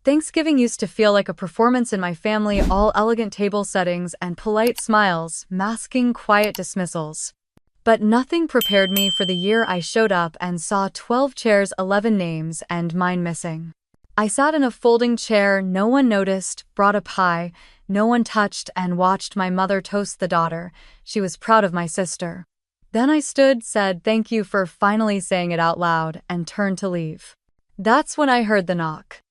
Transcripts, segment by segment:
Thanksgiving used to feel like a performance in my family, all elegant table settings and polite smiles, masking quiet dismissals. But nothing prepared me for the year I showed up and saw 12 chairs, 11 names, and mine missing. I sat in a folding chair, no one noticed, brought a pie, no one touched, and watched my mother toast the daughter. She was proud of my sister. Then I stood, said thank you for finally saying it out loud, and turned to leave. That's when I heard the knock.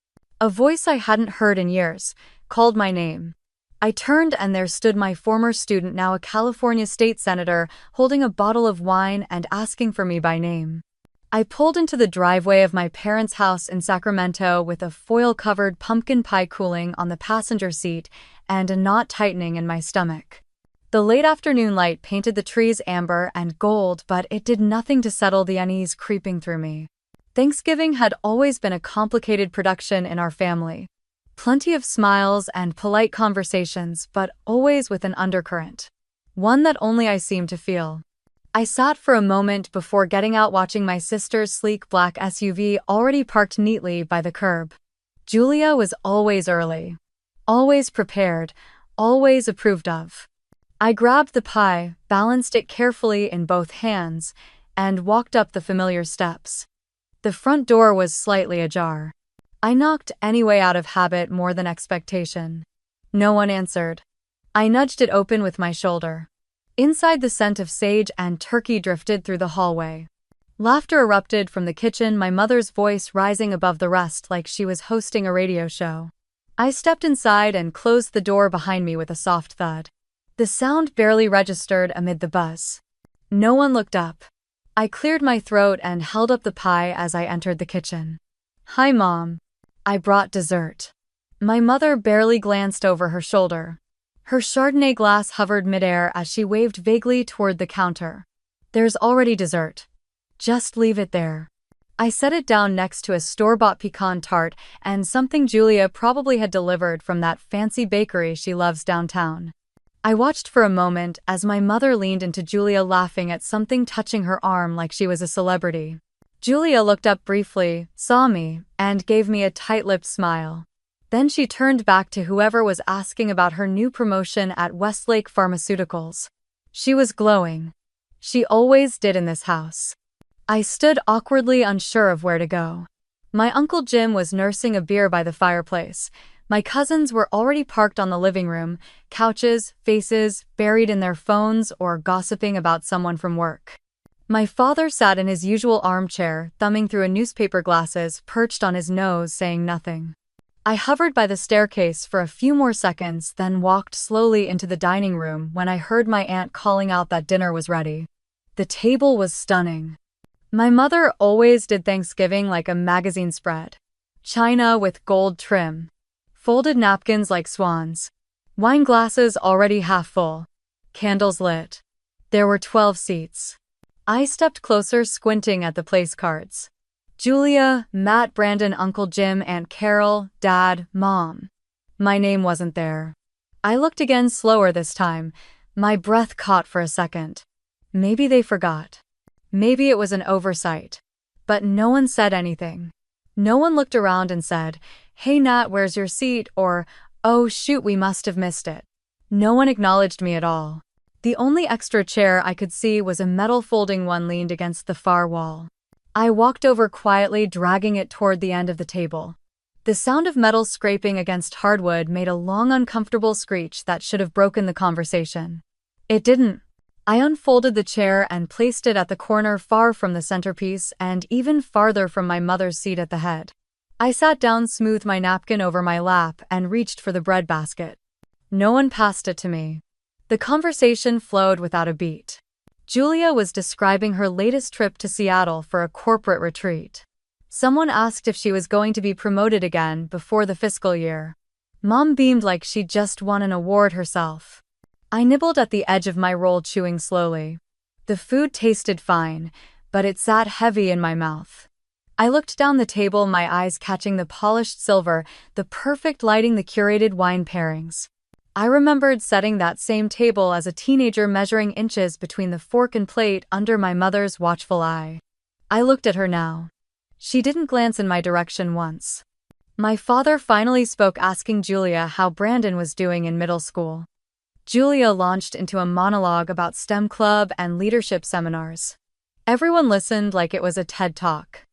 A voice I hadn't heard in years called my name. I turned and there stood my former student, now a California state senator, holding a bottle of wine and asking for me by name. I pulled into the driveway of my parents' house in Sacramento with a foil-covered pumpkin pie cooling on the passenger seat and a knot tightening in my stomach. The late afternoon light painted the trees amber and gold, but it did nothing to settle the unease creeping through me. Thanksgiving had always been a complicated production in our family. Plenty of smiles and polite conversations, but always with an undercurrent. One that only I seemed to feel. I sat for a moment before getting out, watching my sister's sleek black SUV already parked neatly by the curb. Julia was always early. Always prepared. Always approved of. I grabbed the pie, balanced it carefully in both hands, and walked up the familiar steps. The front door was slightly ajar. I knocked anyway, out of habit more than expectation. No one answered. I nudged it open with my shoulder. Inside, the scent of sage and turkey drifted through the hallway. Laughter erupted from the kitchen, my mother's voice rising above the rest like she was hosting a radio show. I stepped inside and closed the door behind me with a soft thud. The sound barely registered amid the buzz. No one looked up. I cleared my throat and held up the pie as I entered the kitchen. Hi, Mom. I brought dessert. My mother barely glanced over her shoulder. Her Chardonnay glass hovered midair as she waved vaguely toward the counter. There's already dessert. Just leave it there. I set it down next to a store-bought pecan tart and something Julia probably had delivered from that fancy bakery she loves downtown. I watched for a moment as my mother leaned into Julia, laughing at something touching her arm like she was a celebrity. Julia looked up briefly, saw me, and gave me a tight-lipped smile. Then she turned back to whoever was asking about her new promotion at Westlake Pharmaceuticals. She was glowing. She always did in this house. I stood awkwardly, unsure of where to go. My Uncle Jim was nursing a beer by the fireplace. My cousins were already parked on the living room, couches, faces buried in their phones or gossiping about someone from work. My father sat in his usual armchair, thumbing through a newspaper, glasses perched on his nose, saying nothing. I hovered by the staircase for a few more seconds, then walked slowly into the dining room when I heard my aunt calling out that dinner was ready. The table was stunning. My mother always did Thanksgiving like a magazine spread. China with gold trim. Folded napkins like swans. Wine glasses already half full. Candles lit. There were 12 seats. I stepped closer, squinting at the place cards. Julia, Matt, Brandon, Uncle Jim, Aunt Carol, Dad, Mom. My name wasn't there. I looked again, slower this time. My breath caught for a second. Maybe they forgot. Maybe it was an oversight. But no one said anything. No one looked around and said, "Hey Nat, where's your seat?" or, "Oh shoot, we must have missed it." No one acknowledged me at all. The only extra chair I could see was a metal folding one leaned against the far wall. I walked over quietly, dragging it toward the end of the table. The sound of metal scraping against hardwood made a long, uncomfortable screech that should have broken the conversation. It didn't. I unfolded the chair and placed it at the corner, far from the centerpiece and even farther from my mother's seat at the head. I sat down, smoothed my napkin over my lap, and reached for the bread basket. No one passed it to me. The conversation flowed without a beat. Julia was describing her latest trip to Seattle for a corporate retreat. Someone asked if she was going to be promoted again before the fiscal year. Mom beamed like she'd just won an award herself. I nibbled at the edge of my roll, chewing slowly. The food tasted fine, but it sat heavy in my mouth. I looked down the table, my eyes catching the polished silver, the perfect lighting, the curated wine pairings. I remembered setting that same table as a teenager, measuring inches between the fork and plate under my mother's watchful eye. I looked at her now. She didn't glance in my direction once. My father finally spoke, asking Julia how Brandon was doing in middle school. Julia launched into a monologue about STEM club and leadership seminars. Everyone listened like it was a TED Talk.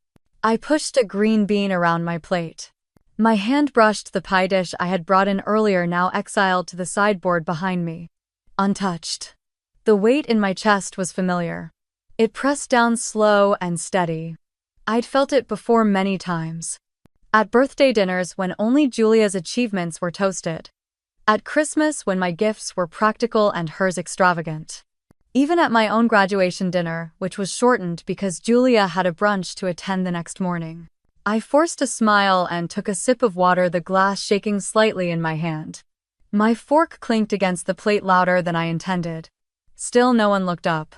I pushed a green bean around my plate. My hand brushed the pie dish I had brought in earlier, now exiled to the sideboard behind me. Untouched. The weight in my chest was familiar. It pressed down slow and steady. I'd felt it before many times. At birthday dinners when only Julia's achievements were toasted. At Christmas when my gifts were practical and hers extravagant. Even at my own graduation dinner, which was shortened because Julia had a brunch to attend the next morning. I forced a smile and took a sip of water, the glass shaking slightly in my hand. My fork clinked against the plate louder than I intended. Still no one looked up.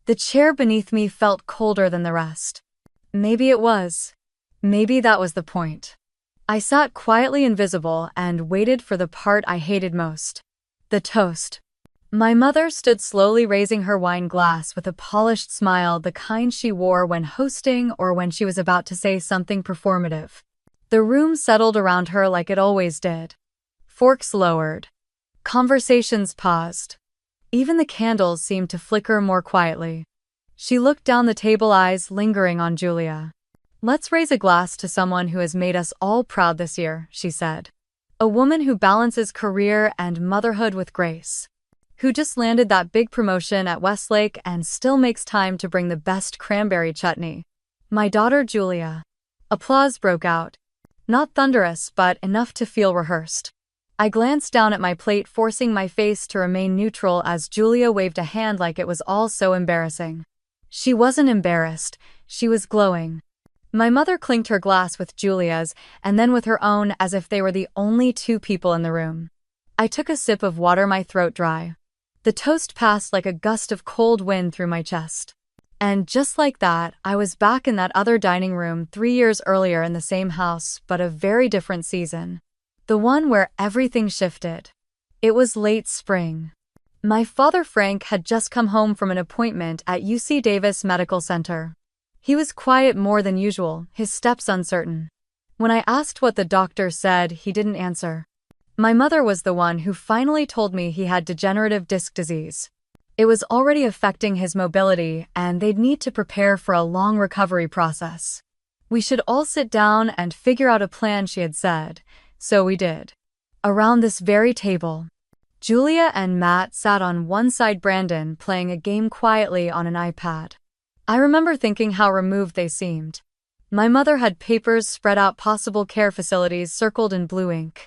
The chair beneath me felt colder than the rest. Maybe it was. Maybe that was the point. I sat quietly invisible and waited for the part I hated most. The toast. My mother stood slowly, raising her wine glass with a polished smile, the kind she wore when hosting or when she was about to say something performative. The room settled around her like it always did. Forks lowered. Conversations paused. Even the candles seemed to flicker more quietly. She looked down the table, eyes lingering on Julia. "Let's raise a glass to someone who has made us all proud this year," she said. "A woman who balances career and motherhood with grace. Who just landed that big promotion at Westlake and still makes time to bring the best cranberry chutney. My daughter Julia." Applause broke out. Not thunderous, but enough to feel rehearsed. I glanced down at my plate, forcing my face to remain neutral as Julia waved a hand like it was all so embarrassing. She wasn't embarrassed, she was glowing. My mother clinked her glass with Julia's and then with her own as if they were the only two people in the room. I took a sip of water, my throat dry. The toast passed like a gust of cold wind through my chest. And just like that, I was back in that other dining room 3 years earlier in the same house, but a very different season. The one where everything shifted. It was late spring. My father Frank had just come home from an appointment at UC Davis Medical Center. He was quiet more than usual, his steps uncertain. When I asked what the doctor said, he didn't answer. My mother was the one who finally told me he had degenerative disc disease. It was already affecting his mobility, and they'd need to prepare for a long recovery process. We should all sit down and figure out a plan, she had said, so we did. Around this very table, Julia and Matt sat on one side, Brandon playing a game quietly on an iPad. I remember thinking how removed they seemed. My mother had papers spread out, possible care facilities circled in blue ink.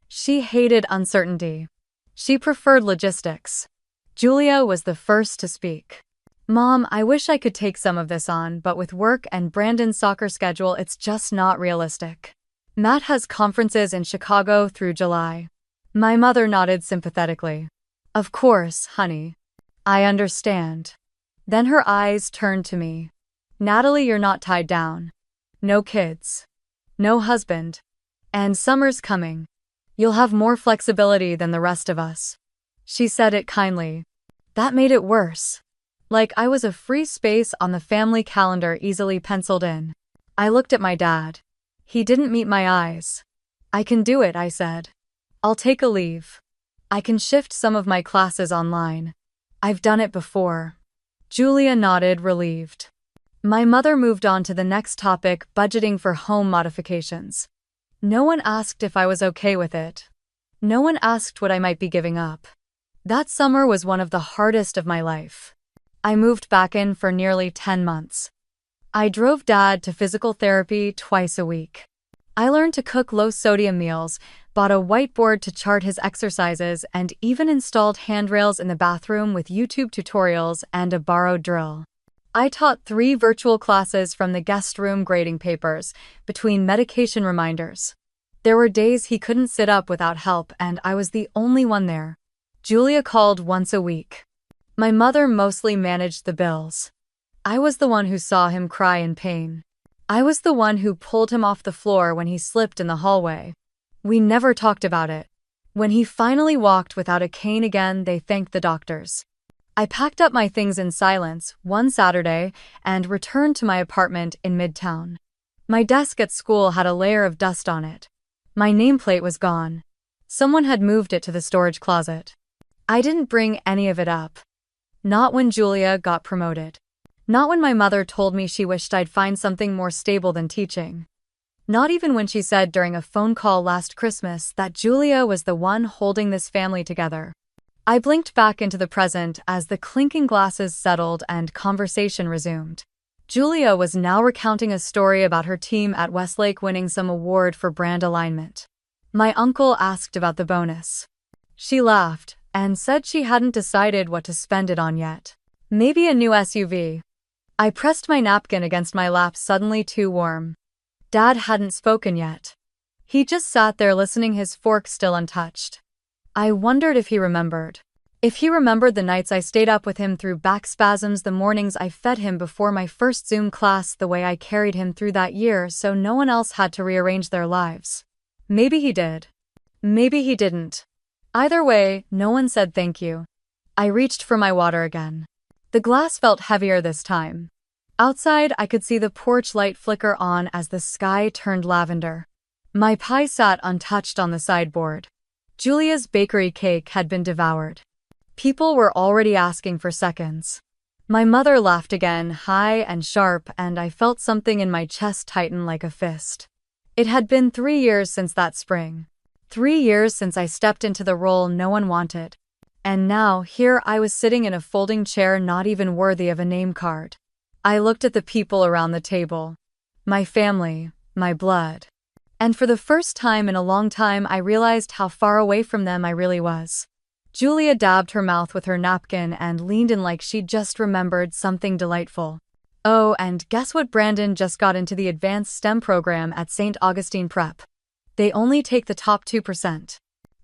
She hated uncertainty. She preferred logistics. Julia was the first to speak. "Mom, I wish I could take some of this on, but with work and Brandon's soccer schedule, it's just not realistic. Matt has conferences in Chicago through July." My mother nodded sympathetically. "Of course, honey. I understand." Then her eyes turned to me. "Natalie, you're not tied down. No kids. No husband. And summer's coming. You'll have more flexibility than the rest of us." She said it kindly. That made it worse. Like I was a free space on the family calendar easily penciled in. I looked at my dad. He didn't meet my eyes. "I can do it," I said. "I'll take a leave. I can shift some of my classes online. I've done it before." Julia nodded, relieved. My mother moved on to the next topic, budgeting for home modifications. No one asked if I was okay with it. No one asked what I might be giving up. That summer was one of the hardest of my life. I moved back in for nearly 10 months. I drove Dad to physical therapy twice a week. I learned to cook low-sodium meals, bought a whiteboard to chart his exercises, and even installed handrails in the bathroom with YouTube tutorials and a borrowed drill. I taught 3 virtual classes from the guest room, grading papers, between medication reminders. There were days he couldn't sit up without help, and I was the only one there. Julia called once a week. My mother mostly managed the bills. I was the one who saw him cry in pain. I was the one who pulled him off the floor when he slipped in the hallway. We never talked about it. When he finally walked without a cane again, they thanked the doctors. I packed up my things in silence one Saturday and returned to my apartment in Midtown. My desk at school had a layer of dust on it. My nameplate was gone. Someone had moved it to the storage closet. I didn't bring any of it up. Not when Julia got promoted. Not when my mother told me she wished I'd find something more stable than teaching. Not even when she said during a phone call last Christmas that Julia was the one holding this family together. I blinked back into the present as the clinking glasses settled and conversation resumed. Julia was now recounting a story about her team at Westlake winning some award for brand alignment. My uncle asked about the bonus. She laughed and said she hadn't decided what to spend it on yet. Maybe a new SUV. I pressed my napkin against my lap, suddenly too warm. Dad hadn't spoken yet. He just sat there listening, his fork still untouched. I wondered if he remembered. If he remembered the nights I stayed up with him through back spasms, the mornings I fed him before my first Zoom class, the way I carried him through that year so no one else had to rearrange their lives. Maybe he did. Maybe he didn't. Either way, no one said thank you. I reached for my water again. The glass felt heavier this time. Outside, I could see the porch light flicker on as the sky turned lavender. My pie sat untouched on the sideboard. Julia's bakery cake had been devoured. People were already asking for seconds. My mother laughed again, high and sharp, and I felt something in my chest tighten like a fist. It had been 3 years since that spring. 3 years since I stepped into the role no one wanted. And now, here I was sitting in a folding chair, not even worthy of a name card. I looked at the people around the table. My family, my blood. And for the first time in a long time, I realized how far away from them I really was. Julia dabbed her mouth with her napkin and leaned in like she'd just remembered something delightful. Oh, and guess what? Brandon just got into the advanced STEM program at St. Augustine Prep. They only take the top 2%.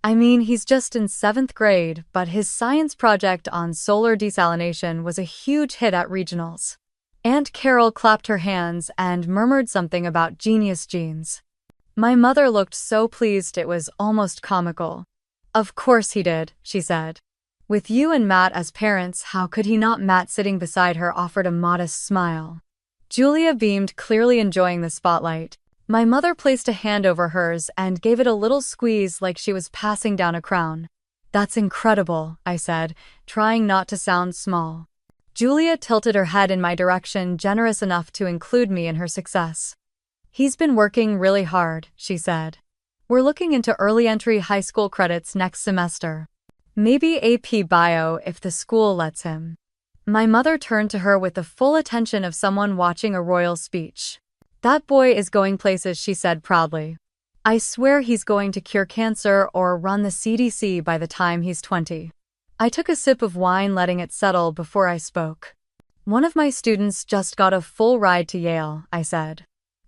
I mean, he's just in 7th grade, but his science project on solar desalination was a huge hit at regionals. Aunt Carol clapped her hands and murmured something about genius genes. My mother looked so pleased it was almost comical. Of course he did, she said. With you and Matt as parents, how could he not? Matt, sitting beside her, offered a modest smile. Julia beamed, clearly enjoying the spotlight. My mother placed a hand over hers and gave it a little squeeze like she was passing down a crown. That's incredible, I said, trying not to sound small. Julia tilted her head in my direction, generous enough to include me in her success. He's been working really hard, she said. We're looking into early entry high school credits next semester. Maybe AP Bio if the school lets him. My mother turned to her with the full attention of someone watching a royal speech. That boy is going places, she said proudly. I swear he's going to cure cancer or run the CDC by the time he's 20. I took a sip of wine, letting it settle before I spoke. One of my students just got a full ride to Yale, I said.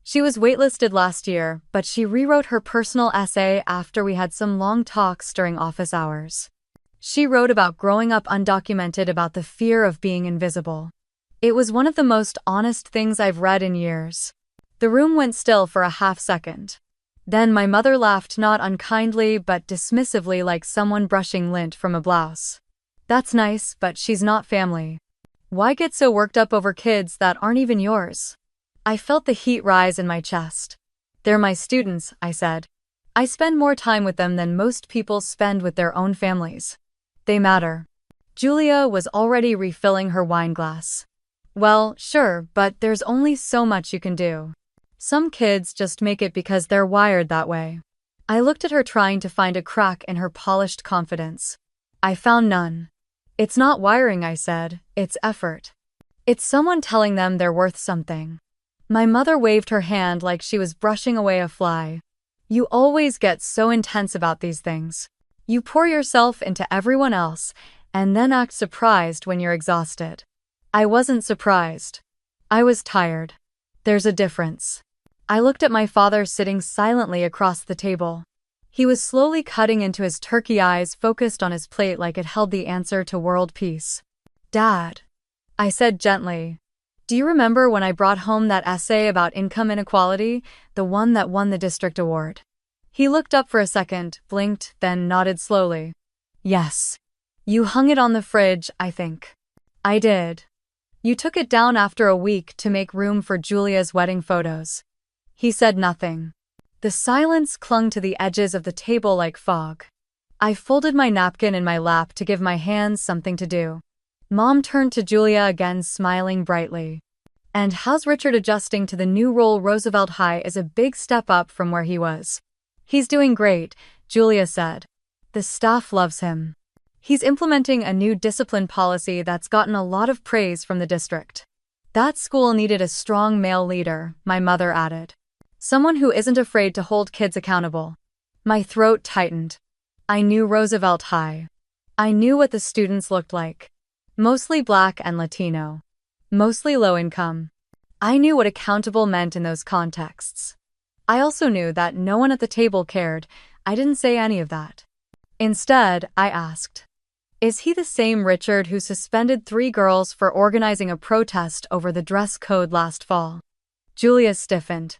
She was waitlisted last year, but she rewrote her personal essay after we had some long talks during office hours. She wrote about growing up undocumented, about the fear of being invisible. It was one of the most honest things I've read in years. The room went still for a half second. Then my mother laughed, not unkindly but dismissively, like someone brushing lint from a blouse. That's nice, but she's not family. Why get so worked up over kids that aren't even yours? I felt the heat rise in my chest. They're my students, I said. I spend more time with them than most people spend with their own families. They matter. Julia was already refilling her wine glass. Well, sure, but there's only so much you can do. Some kids just make it because they're wired that way. I looked at her, trying to find a crack in her polished confidence. I found none. It's not wiring, I said, it's effort. It's someone telling them they're worth something. My mother waved her hand like she was brushing away a fly. You always get so intense about these things. You pour yourself into everyone else and then act surprised when you're exhausted. I wasn't surprised. I was tired. There's a difference. I looked at my father sitting silently across the table. He was slowly cutting into his turkey, eyes focused on his plate like it held the answer to world peace. Dad, I said gently, do you remember when I brought home that essay about income inequality, the one that won the district award? He looked up for a second, blinked, then nodded slowly. Yes. You hung it on the fridge, I think. I did. You took it down after a week to make room for Julia's wedding photos. He said nothing. The silence clung to the edges of the table like fog. I folded my napkin in my lap to give my hands something to do. Mom turned to Julia again, smiling brightly. "And how's Richard adjusting to the new role? Roosevelt High is a big step up from where he was." "He's doing great," Julia said. "The staff loves him. He's implementing a new discipline policy that's gotten a lot of praise from the district." "That school needed a strong male leader," my mother added. "Someone who isn't afraid to hold kids accountable." My throat tightened. I knew Roosevelt High. I knew what the students looked like. Mostly Black and Latino. Mostly low income. I knew what accountable meant in those contexts. I also knew that no one at the table cared. I didn't say any of that. Instead, I asked, "Is he the same Richard who suspended 3 girls for organizing a protest over the dress code last fall?" Julia stiffened.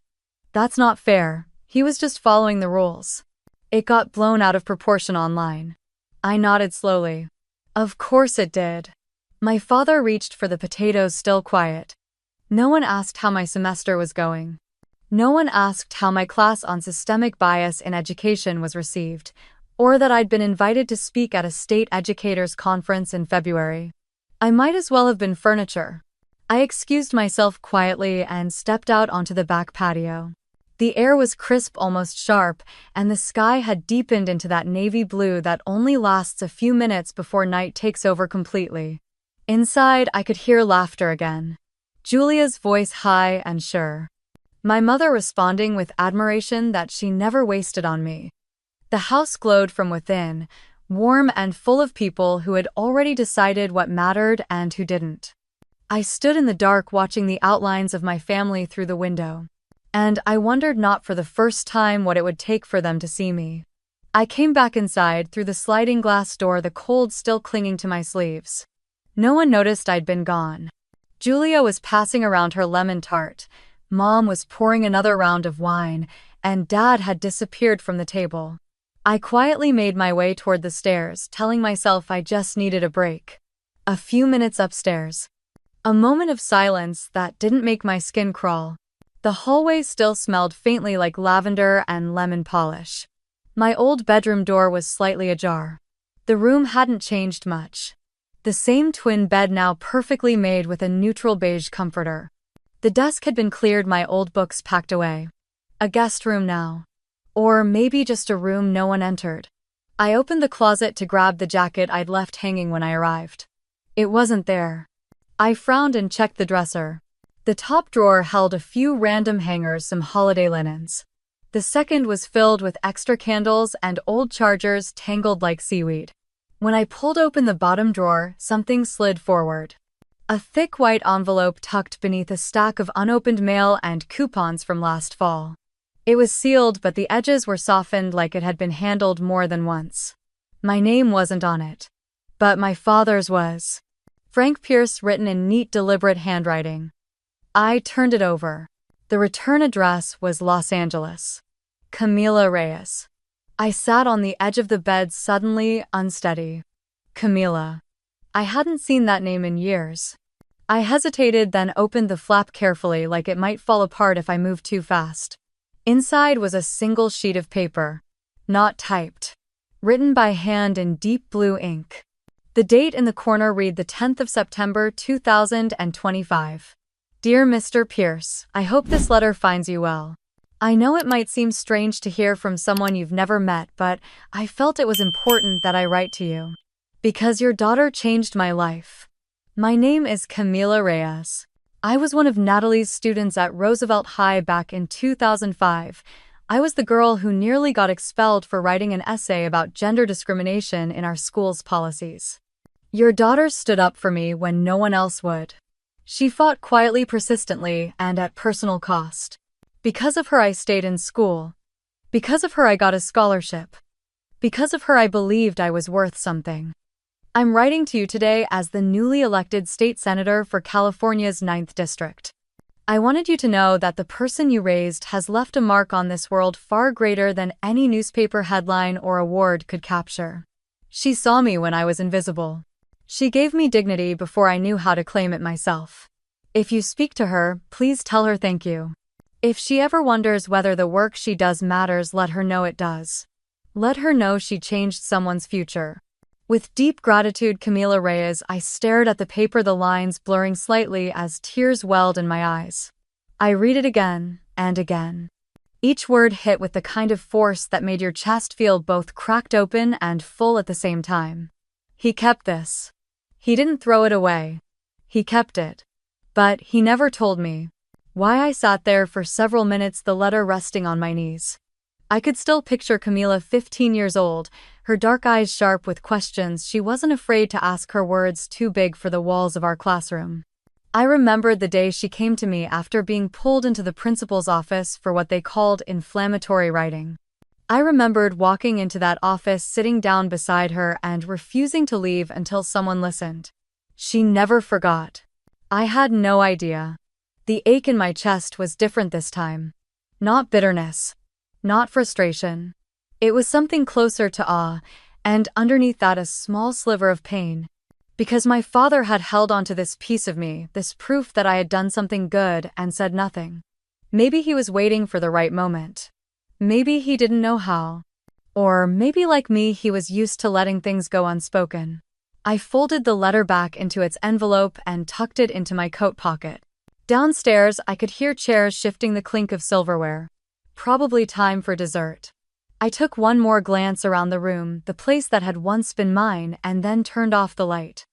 "That's not fair. He was just following the rules. It got blown out of proportion online." I nodded slowly. "Of course it did." My father reached for the potatoes, still quiet. "No one asked how my semester was going. No one asked how my class on systemic bias in education was received, or that I'd been invited to speak at a state educators conference in February. I might as well have been furniture." I excused myself quietly and stepped out onto the back patio. The air was crisp, almost sharp, and the sky had deepened into that navy blue that only lasts a few minutes before night takes over completely. Inside, I could hear laughter again. Julia's voice high and sure. My mother responding with admiration that she never wasted on me. The house glowed from within, warm and full of people who had already decided what mattered and who didn't. I stood in the dark watching the outlines of my family through the window. And I wondered not for the first time what it would take for them to see me. I came back inside through the sliding glass door, the cold still clinging to my sleeves. No one noticed I'd been gone. Julia was passing around her lemon tart, Mom was pouring another round of wine, and Dad had disappeared from the table. I quietly made my way toward the stairs, telling myself I just needed a break. A few minutes upstairs. A moment of silence that didn't make my skin crawl. The hallway still smelled faintly like lavender and lemon polish. My old bedroom door was slightly ajar. The room hadn't changed much. The same twin bed, now perfectly made with a neutral beige comforter. The desk had been cleared, my old books packed away. A guest room now. Or maybe just a room no one entered. I opened the closet to grab the jacket I'd left hanging when I arrived. It wasn't there. I frowned and checked the dresser. The top drawer held a few random hangers, some holiday linens. The second was filled with extra candles and old chargers tangled like seaweed. When I pulled open the bottom drawer, something slid forward. A thick white envelope tucked beneath a stack of unopened mail and coupons from last fall. It was sealed, but the edges were softened like it had been handled more than once. My name wasn't on it. But my father's was. Frank Pierce, written in neat, deliberate handwriting. I turned it over. The return address was Los Angeles. Camila Reyes. I sat on the edge of the bed, suddenly unsteady. Camila. I hadn't seen that name in years. I hesitated, then opened the flap carefully, like it might fall apart if I moved too fast. Inside was a single sheet of paper. Not typed. Written by hand in deep blue ink. The date in the corner read the 10th of September 2025. Dear Mr. Pierce, I hope this letter finds you well. I know it might seem strange to hear from someone you've never met, but I felt it was important that I write to you. Because your daughter changed my life. My name is Camila Reyes. I was one of Natalie's students at Roosevelt High back in 2005. I was the girl who nearly got expelled for writing an essay about gender discrimination in our school's policies. Your daughter stood up for me when no one else would. She fought quietly, persistently, and at personal cost. Because of her, I stayed in school. Because of her, I got a scholarship. Because of her, I believed I was worth something. I'm writing to you today as the newly elected state senator for California's 9th District. I wanted you to know that the person you raised has left a mark on this world far greater than any newspaper headline or award could capture. She saw me when I was invisible. She gave me dignity before I knew how to claim it myself. If you speak to her, please tell her thank you. If she ever wonders whether the work she does matters, let her know it does. Let her know she changed someone's future. With deep gratitude, Camila Reyes. I stared at the paper, the lines blurring slightly as tears welled in my eyes. I read it again and again. Each word hit with the kind of force that made your chest feel both cracked open and full at the same time. He kept this. He didn't throw it away. He kept it. But he never told me. Why? I sat there for several minutes, the letter resting on my knees. I could still picture Camila, 15 years old, her dark eyes sharp with questions she wasn't afraid to ask, her words too big for the walls of our classroom. I remembered the day she came to me after being pulled into the principal's office for what they called inflammatory writing. I remembered walking into that office, sitting down beside her, and refusing to leave until someone listened. She never forgot. I had no idea. The ache in my chest was different this time. Not bitterness. Not frustration. It was something closer to awe, and underneath that a small sliver of pain. Because my father had held on to this piece of me, this proof that I had done something good, and said nothing. Maybe he was waiting for the right moment. Maybe he didn't know how. Or maybe, like me, he was used to letting things go unspoken. I folded the letter back into its envelope and tucked it into my coat pocket. Downstairs, I could hear chairs shifting, the clink of silverware. Probably time for dessert. I took one more glance around the room, the place that had once been mine, and then turned off the light.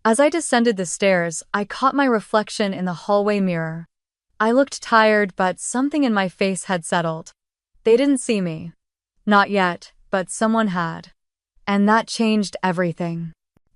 As I descended the stairs, I caught my reflection in the hallway mirror. I looked tired, but something in my face had settled. They didn't see me. Not yet, but someone had. And that changed everything.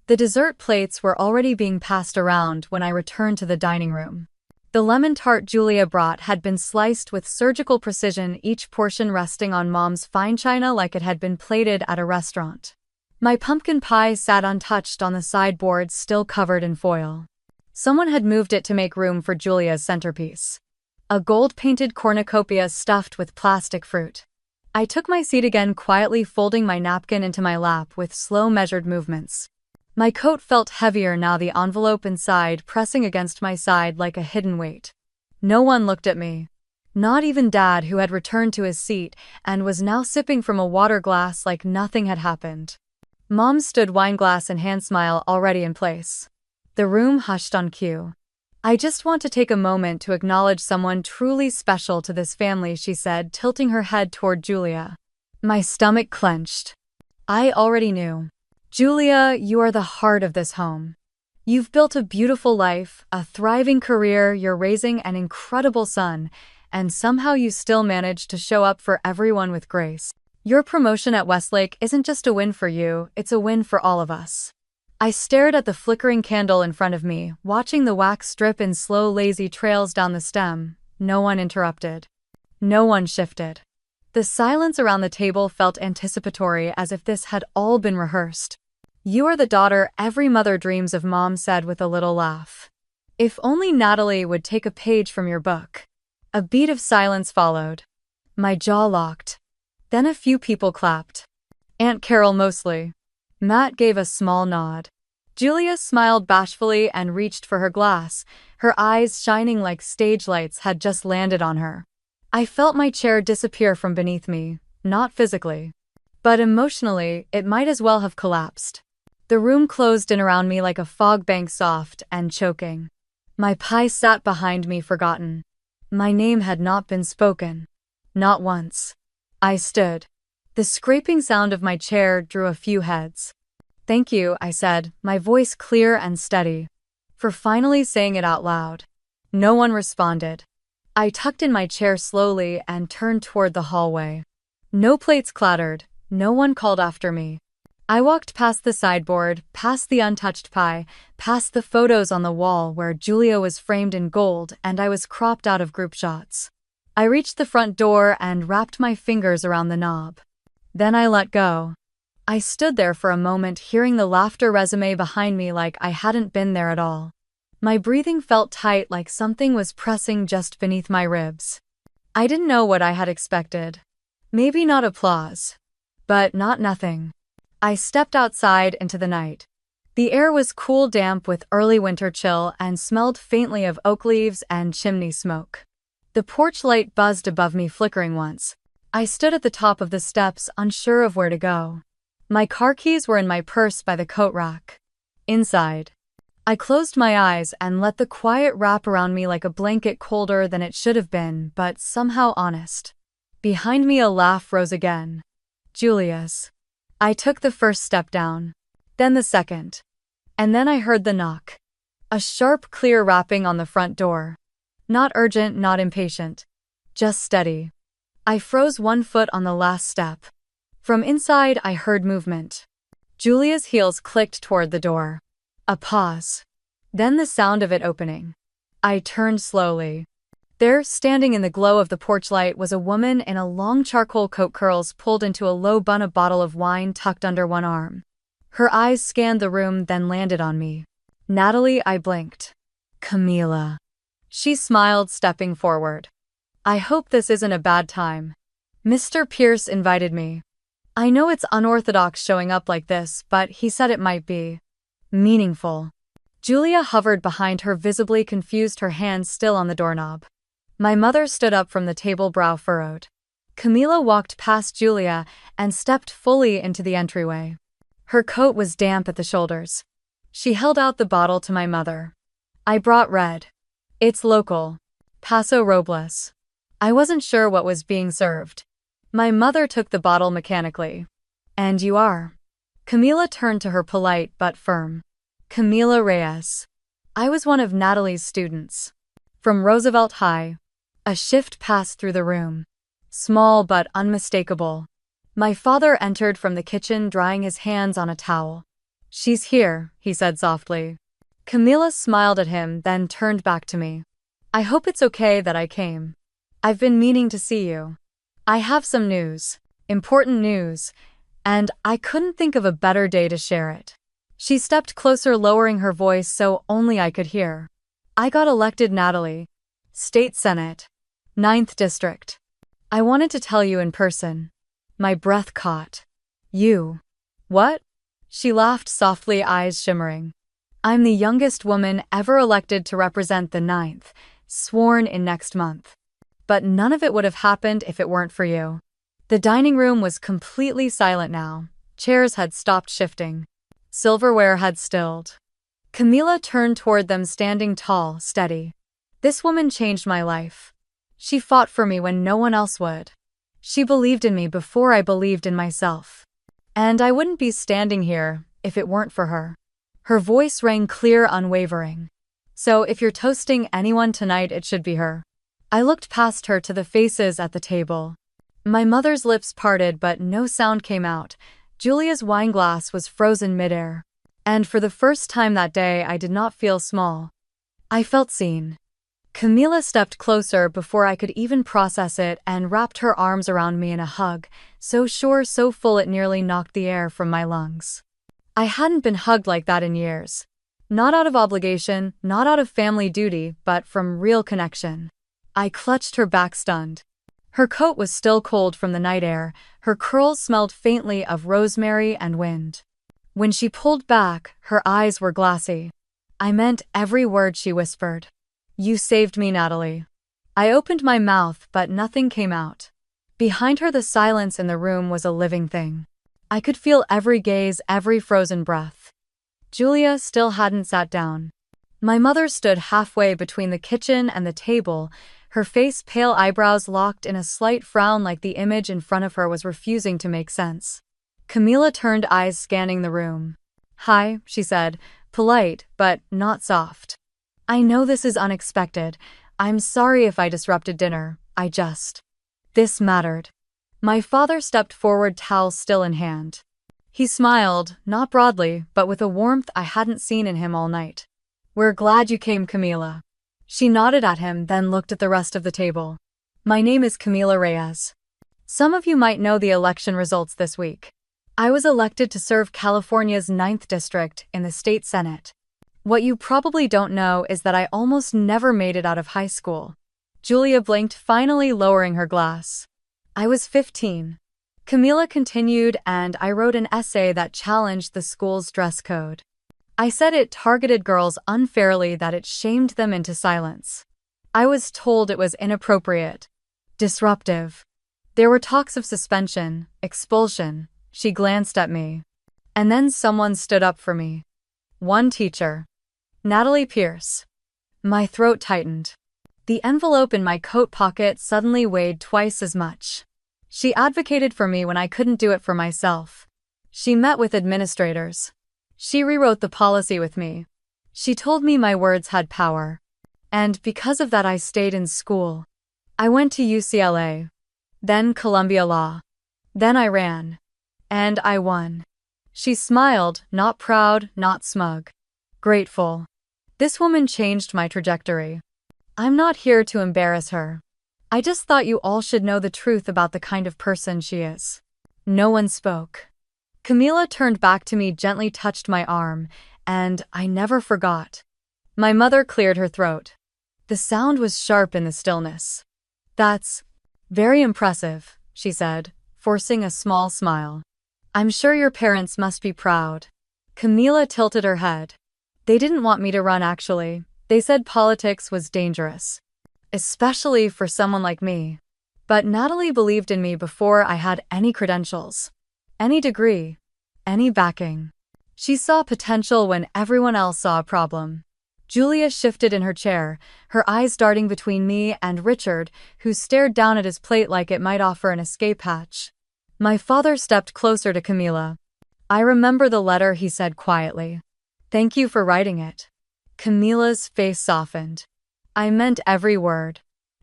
The dessert plates were already being passed around when I returned to the dining room. The lemon tart Julia brought had been sliced with surgical precision, each portion resting on Mom's fine china like it had been plated at a restaurant. My pumpkin pie sat untouched on the sideboard, still covered in foil. Someone had moved it to make room for Julia's centerpiece. A gold-painted cornucopia stuffed with plastic fruit. I took my seat again, quietly folding my napkin into my lap with slow, measured movements. My coat felt heavier now, the envelope inside pressing against my side like a hidden weight. No one looked at me. Not even Dad, who had returned to his seat and was now sipping from a water glass like nothing had happened. Mom stood, wineglass in hand, smile already in place. The room hushed on cue. I just want to take a moment to acknowledge someone truly special to this family, she said, tilting her head toward Julia. My stomach clenched. I already knew. Julia, you are the heart of this home. You've built a beautiful life, a thriving career, you're raising an incredible son, and somehow you still manage to show up for everyone with grace. Your promotion at Westlake isn't just a win for you, it's a win for all of us. I stared at the flickering candle in front of me, watching the wax strip in slow, lazy trails down the stem. No one interrupted. No one shifted. The silence around the table felt anticipatory, as if this had all been rehearsed. You are the daughter every mother dreams of, Mom said with a little laugh. If only Natalie would take a page from your book. A beat of silence followed. My jaw locked. Then a few people clapped. Aunt Carol mostly. Matt gave a small nod. Julia smiled bashfully and reached for her glass, her eyes shining like stage lights had just landed on her. I felt my chair disappear from beneath me, not physically. But emotionally, it might as well have collapsed. The room closed in around me like a fog bank, soft and choking. My pie sat behind me, forgotten. My name had not been spoken. Not once. I stood. The scraping sound of my chair drew a few heads. Thank you, I said, my voice clear and steady, for finally saying it out loud. No one responded. I tucked in my chair slowly and turned toward the hallway. No plates clattered. No one called after me. I walked past the sideboard, past the untouched pie, past the photos on the wall where Julia was framed in gold and I was cropped out of group shots. I reached the front door and wrapped my fingers around the knob. Then I let go. I stood there for a moment, hearing the laughter resume behind me like I hadn't been there at all. My breathing felt tight, like something was pressing just beneath my ribs. I didn't know what I had expected. Maybe not applause. But not nothing. I stepped outside into the night. The air was cool, damp with early winter chill, and smelled faintly of oak leaves and chimney smoke. The porch light buzzed above me, flickering once. I stood at the top of the steps, unsure of where to go. My car keys were in my purse by the coat rack. Inside. I closed my eyes and let the quiet wrap around me like a blanket, colder than it should have been, but somehow honest. Behind me a laugh rose again. Julia's. I took the first step down. Then the second. And then I heard the knock. A sharp, clear rapping on the front door. Not urgent, not impatient. Just steady. I froze, one foot on the last step. From inside I heard movement. Julia's heels clicked toward the door. A pause. Then the sound of it opening. I turned slowly. There, standing in the glow of the porch light, was a woman in a long charcoal coat, curls pulled into a low bun, a bottle of wine tucked under one arm. Her eyes scanned the room, then landed on me. Natalie, I blinked. Camila. She smiled, stepping forward. I hope this isn't a bad time. Mr. Pierce invited me. I know it's unorthodox showing up like this, but he said it might be meaningful. Julia hovered behind her, visibly confused, her hand still on the doorknob. My mother stood up from the table, brow furrowed. Camila walked past Julia and stepped fully into the entryway. Her coat was damp at the shoulders. She held out the bottle to my mother. I brought red. It's local. Paso Robles. I wasn't sure what was being served. My mother took the bottle mechanically. And you are? Camila turned to her, polite but firm. Camila Reyes. I was one of Natalie's students. From Roosevelt High. A shift passed through the room. Small but unmistakable. My father entered from the kitchen, drying his hands on a towel. She's here, he said softly. Camila smiled at him, then turned back to me. I hope it's okay that I came. I've been meaning to see you. I have some news. Important news. And I couldn't think of a better day to share it. She stepped closer, lowering her voice so only I could hear. I got elected, Natalie. State Senate. 9th District. I wanted to tell you in person. My breath caught. You. What? She laughed softly, eyes shimmering. I'm the youngest woman ever elected to represent the 9th, sworn in next month. But none of it would have happened if it weren't for you. The dining room was completely silent now. Chairs had stopped shifting. Silverware had stilled. Camila turned toward them, standing tall, steady. This woman changed my life. She fought for me when no one else would. She believed in me before I believed in myself. And I wouldn't be standing here if it weren't for her. Her voice rang clear, unwavering. So if you're toasting anyone tonight, it should be her. I looked past her to the faces at the table. My mother's lips parted, but no sound came out. Julia's wineglass was frozen midair. And for the first time that day, I did not feel small. I felt seen. Camila stepped closer before I could even process it and wrapped her arms around me in a hug, so sure, so full it nearly knocked the air from my lungs. I hadn't been hugged like that in years. Not out of obligation, not out of family duty, but from real connection. I clutched her back, stunned. Her coat was still cold from the night air, her curls smelled faintly of rosemary and wind. When she pulled back, her eyes were glassy. I meant every word she whispered. You saved me, Natalie. I opened my mouth, but nothing came out. Behind her, the silence in the room was a living thing. I could feel every gaze, every frozen breath. Julia still hadn't sat down. My mother stood halfway between the kitchen and the table, her face pale, eyebrows locked in a slight frown, like the image in front of her was refusing to make sense. Camila turned, eyes scanning the room. Hi, she said, polite, but not soft. I know this is unexpected. I'm sorry if I disrupted dinner. This mattered. My father stepped forward, towel still in hand. He smiled, not broadly, but with a warmth I hadn't seen in him all night. We're glad you came, Camila. She nodded at him, then looked at the rest of the table. My name is Camila Reyes. Some of you might know the election results this week. I was elected to serve California's 9th District in the state Senate. What you probably don't know is that I almost never made it out of high school. Julia blinked, finally lowering her glass. I was 15. Camila continued, and I wrote an essay that challenged the school's dress code. I said it targeted girls unfairly, that it shamed them into silence. I was told it was inappropriate, disruptive. There were talks of suspension, expulsion. She glanced at me. And then someone stood up for me. One teacher. Natalie Pierce. My throat tightened. The envelope in my coat pocket suddenly weighed twice as much. She advocated for me when I couldn't do it for myself. She met with administrators. She rewrote the policy with me. She told me my words had power. And because of that I stayed in school. I went to UCLA. Then Columbia Law. Then I ran. And I won. She smiled, not proud, not smug. Grateful. This woman changed my trajectory. I'm not here to embarrass her. I just thought you all should know the truth about the kind of person she is. No one spoke. Camila turned back to me, gently touched my arm, and I never forgot. My mother cleared her throat. The sound was sharp in the stillness. That's very impressive, she said, forcing a small smile. I'm sure your parents must be proud. Camila tilted her head. They didn't want me to run, actually. They said politics was dangerous. Especially for someone like me. But Natalie believed in me before I had any credentials, any degree, any backing. She saw potential when everyone else saw a problem. Julia shifted in her chair, her eyes darting between me and Richard, who stared down at his plate like it might offer an escape hatch. My father stepped closer to Camila. I remember the letter, he said quietly. Thank you for writing it. Camila's face softened. I meant every word.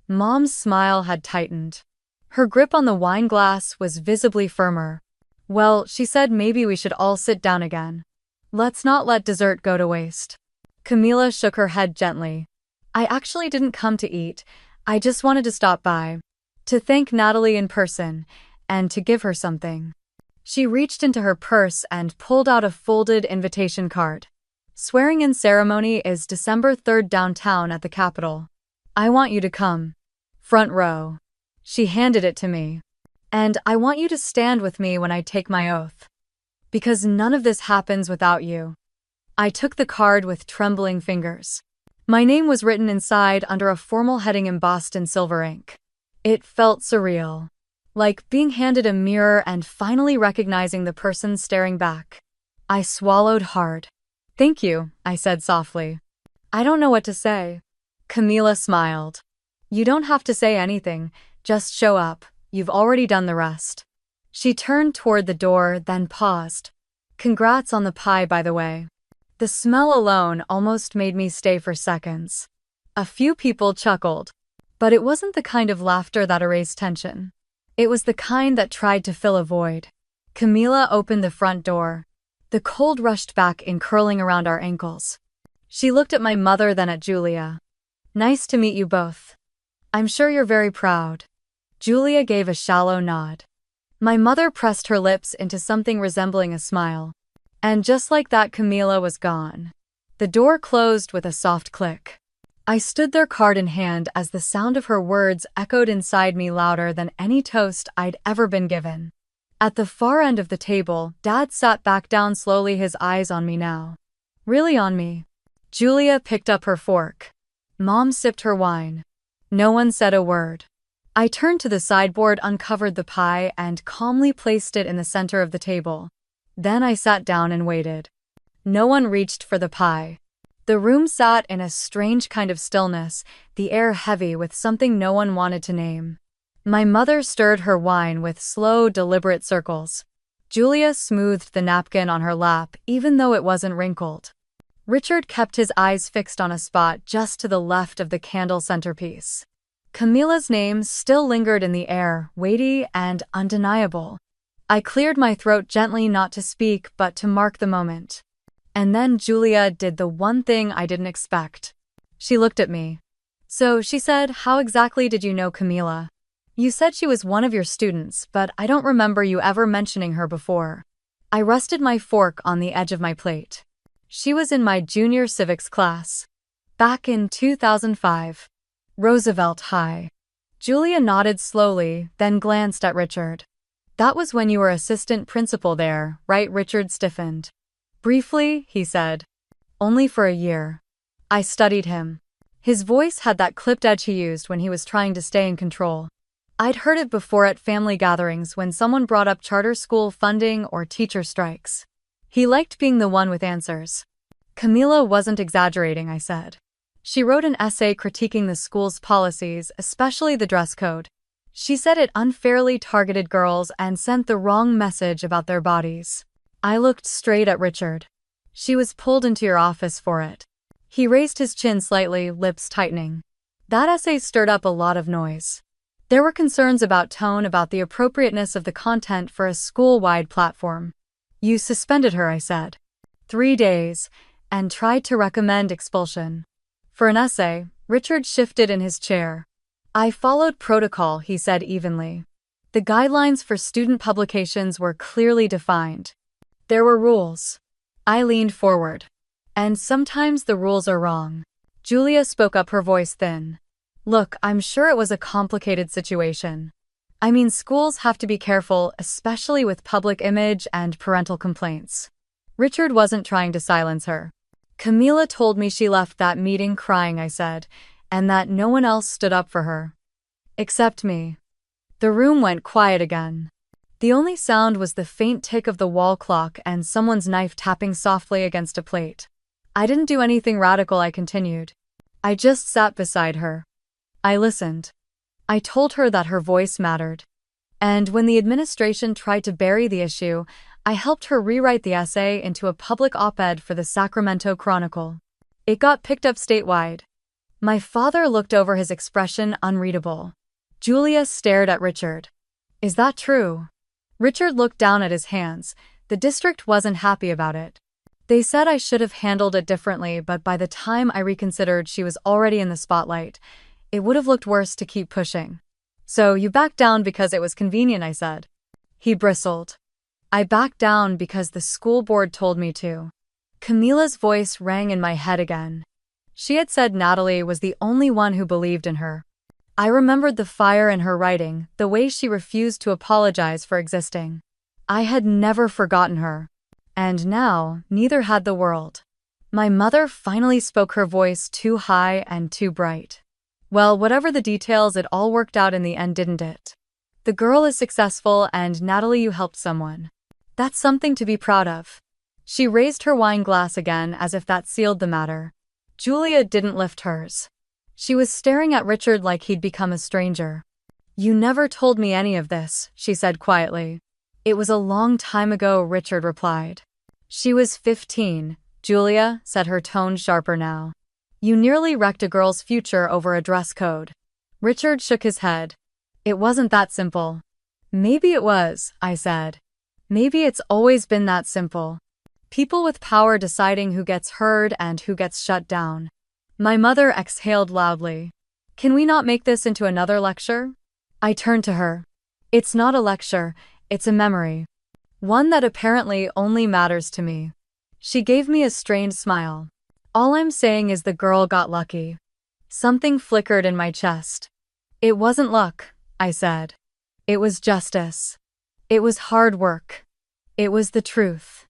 Mom's smile had tightened. Her grip on the wine glass was visibly firmer. Well, she said, maybe we should all sit down again. Let's not let dessert go to waste. Camila shook her head gently. I actually didn't come to eat. I just wanted to stop by. To thank Natalie in person, and to give her something. She reached into her purse and pulled out a folded invitation card. Swearing-in ceremony is December 3rd downtown at the Capitol. I want you to come. Front row. She handed it to me. And I want you to stand with me when I take my oath. Because none of this happens without you. I took the card with trembling fingers. My name was written inside under a formal heading embossed in silver ink. It felt surreal. Like being handed a mirror and finally recognizing the person staring back. I swallowed hard. Thank you, I said softly. I don't know what to say. Camila smiled. You don't have to say anything, just show up. You've already done the rest. She turned toward the door, then paused. Congrats on the pie, by the way. The smell alone almost made me stay for seconds. A few people chuckled. But it wasn't the kind of laughter that erased tension. It was the kind that tried to fill a void. Camila opened the front door. The cold rushed back in, curling around our ankles. She looked at my mother, then at Julia. Nice to meet you both. I'm sure you're very proud. Julia gave a shallow nod. My mother pressed her lips into something resembling a smile. And just like that, Camila was gone. The door closed with a soft click. I stood there, card in hand, as the sound of her words echoed inside me louder than any toast I'd ever been given. At the far end of the table, Dad sat back down slowly, his eyes on me now. Really on me. Julia picked up her fork. Mom sipped her wine. No one said a word. I turned to the sideboard, uncovered the pie, and calmly placed it in the center of the table. Then I sat down and waited. No one reached for the pie. The room sat in a strange kind of stillness, the air heavy with something no one wanted to name. My mother stirred her wine with slow, deliberate circles. Julia smoothed the napkin on her lap, even though it wasn't wrinkled. Richard kept his eyes fixed on a spot just to the left of the candle centerpiece. Camila's name still lingered in the air, weighty and undeniable. I cleared my throat gently, not to speak, but to mark the moment. And then Julia did the one thing I didn't expect. She looked at me. So, she said, how exactly did you know Camila? You said she was one of your students, but I don't remember you ever mentioning her before. I rested my fork on the edge of my plate. She was in my junior civics class. Back in 2005. Roosevelt High. Julia nodded slowly, then glanced at Richard. That was when you were assistant principal there, right? Richard stiffened. Briefly, he said. Only for a year. I studied him. His voice had that clipped edge he used when he was trying to stay in control. I'd heard it before at family gatherings when someone brought up charter school funding or teacher strikes. He liked being the one with answers. Camila wasn't exaggerating, I said. She wrote an essay critiquing the school's policies, especially the dress code. She said it unfairly targeted girls and sent the wrong message about their bodies. I looked straight at Richard. She was pulled into your office for it. He raised his chin slightly, lips tightening. That essay stirred up a lot of noise. There were concerns about tone, about the appropriateness of the content for a school-wide platform. You suspended her, I said. 3 days, and tried to recommend expulsion. For an essay, Richard shifted in his chair. I followed protocol, he said evenly. The guidelines for student publications were clearly defined. There were rules. I leaned forward. And sometimes the rules are wrong. Julia spoke up, her voice thin. Look, I'm sure it was a complicated situation. I mean, schools have to be careful, especially with public image and parental complaints. Richard wasn't trying to silence her. Camila told me she left that meeting crying, I said, and that no one else stood up for her. Except me. The room went quiet again. The only sound was the faint tick of the wall clock and someone's knife tapping softly against a plate. I didn't do anything radical, I continued. I just sat beside her. I listened. I told her that her voice mattered. And when the administration tried to bury the issue, I helped her rewrite the essay into a public op-ed for the Sacramento Chronicle. It got picked up statewide. My father looked over, his expression unreadable. Julia stared at Richard. Is that true? Richard looked down at his hands. The district wasn't happy about it. They said I should have handled it differently, but by the time I reconsidered, she was already in the spotlight. It would have looked worse to keep pushing. So you backed down because it was convenient, I said. He bristled. I backed down because the school board told me to. Camila's voice rang in my head again. She had said Natalie was the only one who believed in her. I remembered the fire in her writing, the way she refused to apologize for existing. I had never forgotten her. And now, neither had the world. My mother finally spoke, her voice too high and too bright. Well, whatever the details, it all worked out in the end, didn't it? The girl is successful, and Natalie, you helped someone. That's something to be proud of. She raised her wine glass again as if that sealed the matter. Julia didn't lift hers. She was staring at Richard like he'd become a stranger. You never told me any of this, she said quietly. It was a long time ago, Richard replied. She was 15, Julia, said, her tone sharper now. You nearly wrecked a girl's future over a dress code. Richard shook his head. It wasn't that simple. Maybe it was, I said. Maybe it's always been that simple. People with power deciding who gets heard and who gets shut down. My mother exhaled loudly. Can we not make this into another lecture? I turned to her. It's not a lecture, it's a memory. One that apparently only matters to me. She gave me a strained smile. All I'm saying is the girl got lucky. Something flickered in my chest. It wasn't luck, I said. It was justice. It was hard work. It was the truth.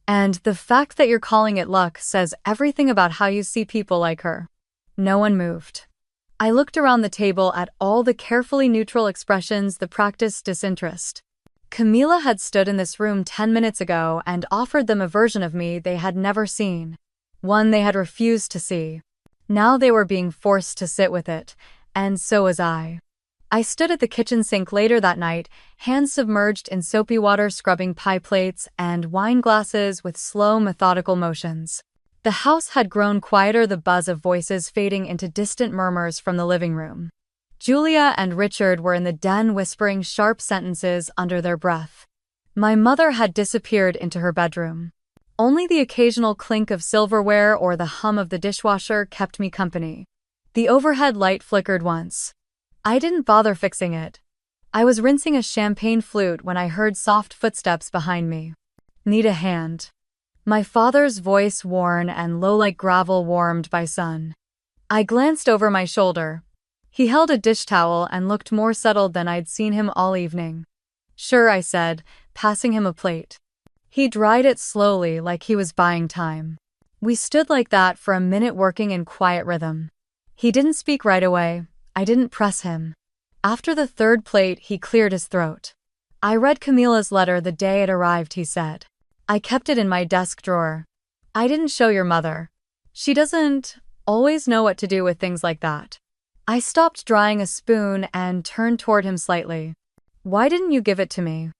And the fact that you're calling it luck says everything about how you see people like her. No one moved. I looked around the table at all the carefully neutral expressions, the practiced disinterest. Camila had stood in this room 10 minutes ago and offered them a version of me they had never seen. One they had refused to see. Now they were being forced to sit with it, and so was I. I stood at the kitchen sink later that night, hands submerged in soapy water, scrubbing pie plates and wine glasses with slow, methodical motions. The house had grown quieter, the buzz of voices fading into distant murmurs from the living room. Julia and Richard were in the den, whispering sharp sentences under their breath. My mother had disappeared into her bedroom. Only the occasional clink of silverware or the hum of the dishwasher kept me company. The overhead light flickered once. I didn't bother fixing it. I was rinsing a champagne flute when I heard soft footsteps behind me. Need a hand. My father's voice, worn and low like gravel warmed by sun. I glanced over my shoulder. He held a dish towel and looked more settled than I'd seen him all evening. Sure, I said, passing him a plate. He dried it slowly like he was buying time. We stood like that for a minute, working in quiet rhythm. He didn't speak right away. I didn't press him. After the third plate, he cleared his throat. I read Camila's letter the day it arrived, he said. I kept it in my desk drawer. I didn't show your mother. She doesn't always know what to do with things like that. I stopped drying a spoon and turned toward him slightly. Why didn't you give it to me?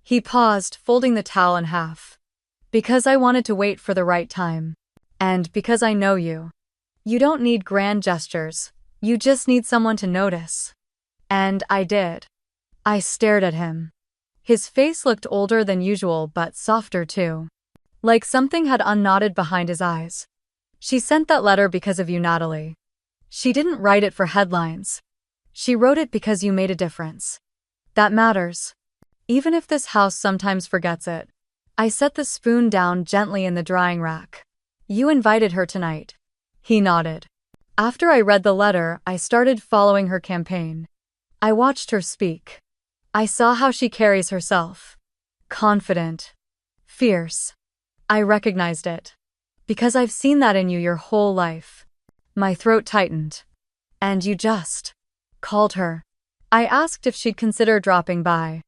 He paused, folding the towel in half. Because I wanted to wait for the right time. And because I know you. You don't need grand gestures. You just need someone to notice. And I did. I stared at him. His face looked older than usual, but softer too. Like something had unknotted behind his eyes. She sent that letter because of you, Natalie. She didn't write it for headlines. She wrote it because you made a difference. That matters. Even if this house sometimes forgets it. I set the spoon down gently in the drying rack. You invited her tonight. He nodded. After I read the letter, I started following her campaign. I watched her speak. I saw how she carries herself. Confident. Fierce. I recognized it. Because I've seen that in you your whole life. My throat tightened. And you just called her. I asked if she'd consider dropping by.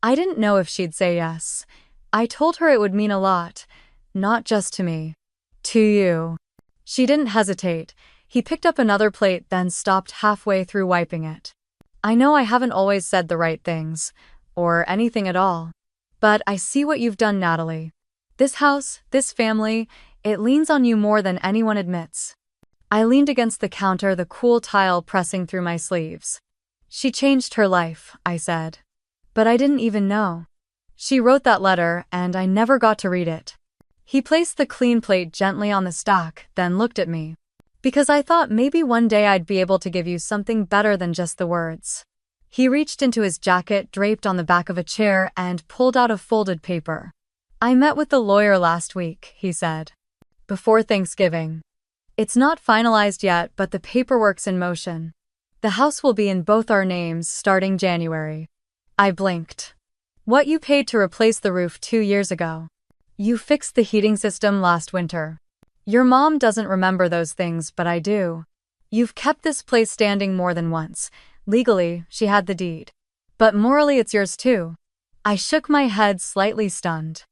I didn't know if she'd say yes. I told her it would mean a lot. Not just to me. To you. She didn't hesitate. He picked up another plate, then stopped halfway through wiping it. I know I haven't always said the right things, or anything at all. But I see what you've done, Natalie. This house, this family, it leans on you more than anyone admits. I leaned against the counter, the cool tile pressing through my sleeves. She changed her life, I said. But I didn't even know. She wrote that letter, and I never got to read it. He placed the clean plate gently on the stack, then looked at me. Because I thought maybe one day I'd be able to give you something better than just the words. He reached into his jacket, draped on the back of a chair, and pulled out a folded paper. I met with the lawyer last week, he said. Before Thanksgiving. It's not finalized yet, but the paperwork's in motion. The house will be in both our names starting January. I blinked. What you paid to replace the roof 2 years ago. You fixed the heating system last winter. Your mom doesn't remember those things, but I do. You've kept this place standing more than once. Legally, she had the deed. But morally it's yours too. I shook my head, slightly stunned.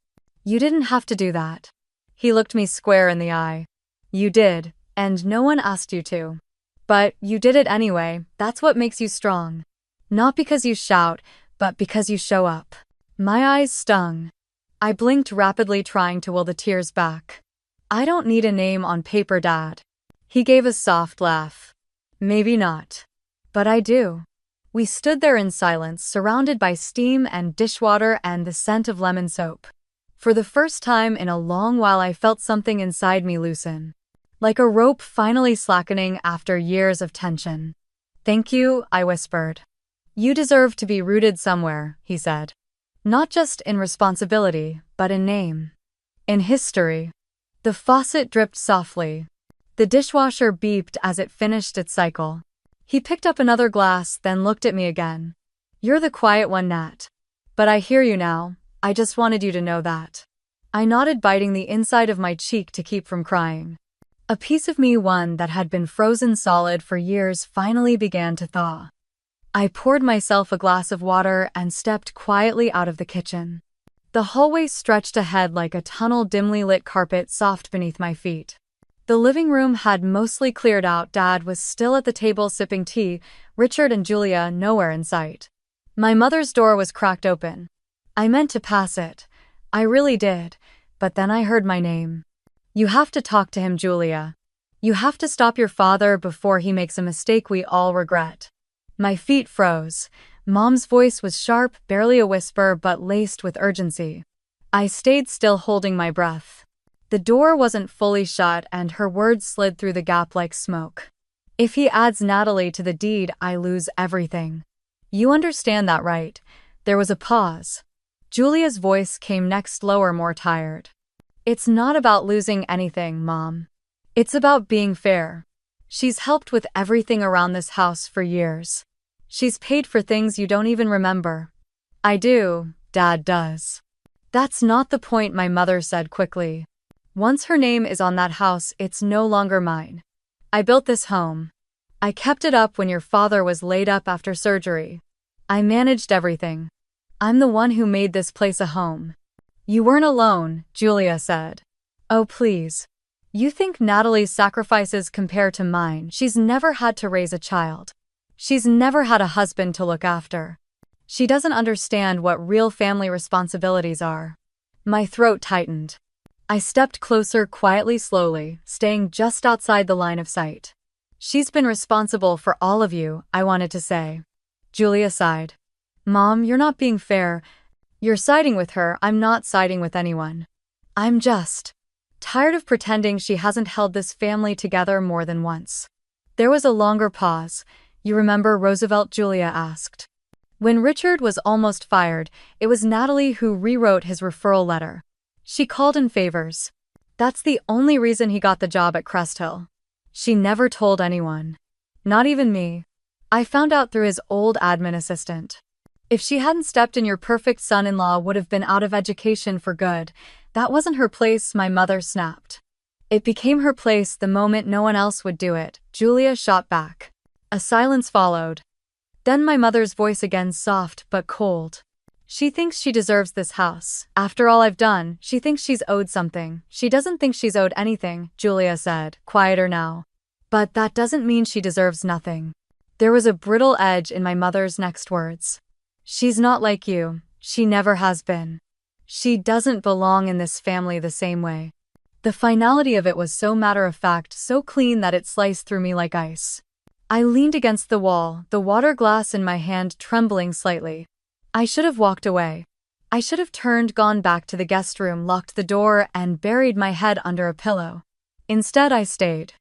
You didn't have to do that. He looked me square in the eye. You did, and no one asked you to. But you did it anyway. That's what makes you strong. Not because you shout, but because you show up. My eyes stung. I blinked rapidly, trying to will the tears back. I don't need a name on paper, Dad. He gave a soft laugh. Maybe not. But I do. We stood there in silence, surrounded by steam and dishwater and the scent of lemon soap. For the first time in a long while, I felt something inside me loosen. Like a rope finally slackening after years of tension. Thank you, I whispered. You deserve to be rooted somewhere, he said. Not just in responsibility, but in name. In history. The faucet dripped softly. The dishwasher beeped as it finished its cycle. He picked up another glass, then looked at me again. You're the quiet one, Nat. But I hear you now. I just wanted you to know that. I nodded, biting the inside of my cheek to keep from crying. A piece of me, one that had been frozen solid for years, finally began to thaw. I poured myself a glass of water and stepped quietly out of the kitchen. The hallway stretched ahead like a tunnel, dimly lit carpet soft beneath my feet. The living room had mostly cleared out. Dad was still at the table sipping tea, Richard and Julia nowhere in sight. My mother's door was cracked open. I meant to pass it. I really did. But then I heard my name. You have to talk to him, Julia. You have to stop your father before he makes a mistake we all regret. My feet froze. Mom's voice was sharp, barely a whisper, but laced with urgency. I stayed still, holding my breath. The door wasn't fully shut, and her words slid through the gap like smoke. If he adds Natalie to the deed, I lose everything. You understand that, right? There was a pause. Julia's voice came next, lower, more tired. It's not about losing anything, Mom. It's about being fair. She's helped with everything around this house for years. She's paid for things you don't even remember. I do, Dad does. That's not the point, my mother said quickly. Once her name is on that house, it's no longer mine. I built this home. I kept it up when your father was laid up after surgery. I managed everything. I'm the one who made this place a home. You weren't alone, Julia said. Oh please. You think Natalie's sacrifices compare to mine? She's never had to raise a child. She's never had a husband to look after. She doesn't understand what real family responsibilities are. My throat tightened. I stepped closer quietly, slowly, staying just outside the line of sight. She's been responsible for all of you, I wanted to say. Julia sighed. Mom, you're not being fair. You're siding with her. I'm not siding with anyone. I'm just tired of pretending she hasn't held this family together more than once. There was a longer pause. You remember Roosevelt? Julia asked. When Richard was almost fired, it was Natalie who rewrote his referral letter. She called in favors. That's the only reason he got the job at Crest Hill. She never told anyone. Not even me. I found out through his old admin assistant. If she hadn't stepped in, your perfect son-in-law would have been out of education for good. That wasn't her place, my mother snapped. It became her place the moment no one else would do it, Julia shot back. A silence followed. Then my mother's voice again, soft but cold. She thinks she deserves this house. After all I've done, she thinks she's owed something. She doesn't think she's owed anything, Julia said, quieter now. But that doesn't mean she deserves nothing. There was a brittle edge in my mother's next words. She's not like you. She never has been. She doesn't belong in this family the same way. The finality of it was so matter-of-fact, so clean that it sliced through me like ice. I leaned against the wall, the water glass in my hand trembling slightly. I should have walked away. I should have turned, gone back to the guest room, locked the door, and buried my head under a pillow. Instead, I stayed.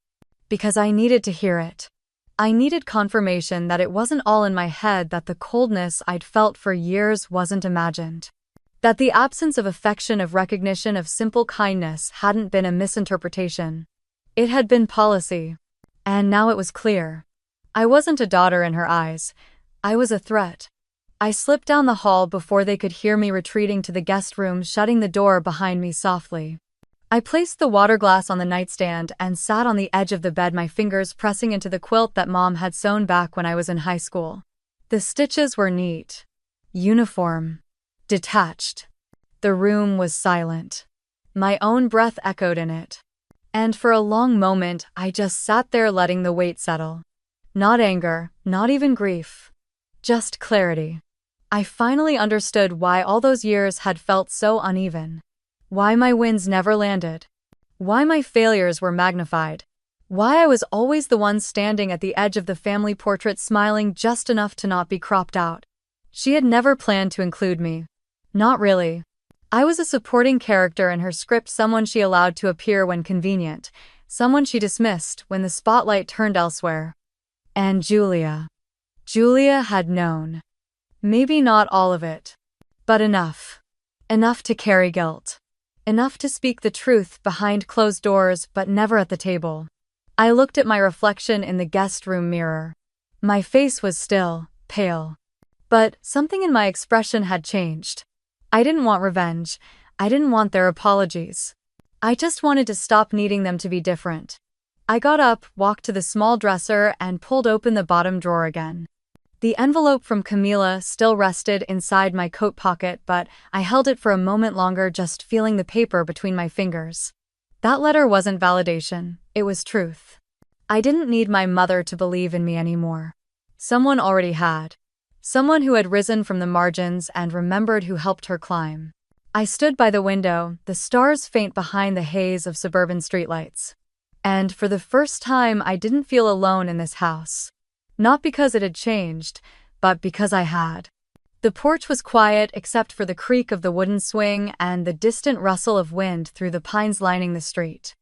Because I needed to hear it. I needed confirmation that it wasn't all in my head, that the coldness I'd felt for years wasn't imagined. That the absence of affection, of recognition, of simple kindness hadn't been a misinterpretation. It had been policy. And now it was clear. I wasn't a daughter in her eyes. I was a threat. I slipped down the hall before they could hear me, retreating to the guest room, shutting the door behind me softly. I placed the water glass on the nightstand and sat on the edge of the bed, my fingers pressing into the quilt that Mom had sewn back when I was in high school. The stitches were neat. Uniform. Detached. The room was silent. My own breath echoed in it. And for a long moment, I just sat there, letting the weight settle. Not anger, not even grief. Just clarity. I finally understood why all those years had felt so uneven. Why my wins never landed. Why my failures were magnified. Why I was always the one standing at the edge of the family portrait, smiling just enough to not be cropped out. She had never planned to include me. Not really. I was a supporting character in her script, someone she allowed to appear when convenient, someone she dismissed when the spotlight turned elsewhere. And Julia. Julia had known. Maybe not all of it. But enough. Enough to carry guilt. Enough to speak the truth behind closed doors, but never at the table. I looked at my reflection in the guest room mirror. My face was still, pale. But something in my expression had changed. I didn't want revenge. I didn't want their apologies. I just wanted to stop needing them to be different. I got up, walked to the small dresser, and pulled open the bottom drawer again. The envelope from Camila still rested inside my coat pocket, but I held it for a moment longer, just feeling the paper between my fingers. That letter wasn't validation, it was truth. I didn't need my mother to believe in me anymore. Someone already had. Someone who had risen from the margins and remembered who helped her climb. I stood by the window, the stars faint behind the haze of suburban streetlights. And for the first time, I didn't feel alone in this house. Not because it had changed, but because I had. The porch was quiet except for the creak of the wooden swing and the distant rustle of wind through the pines lining the street.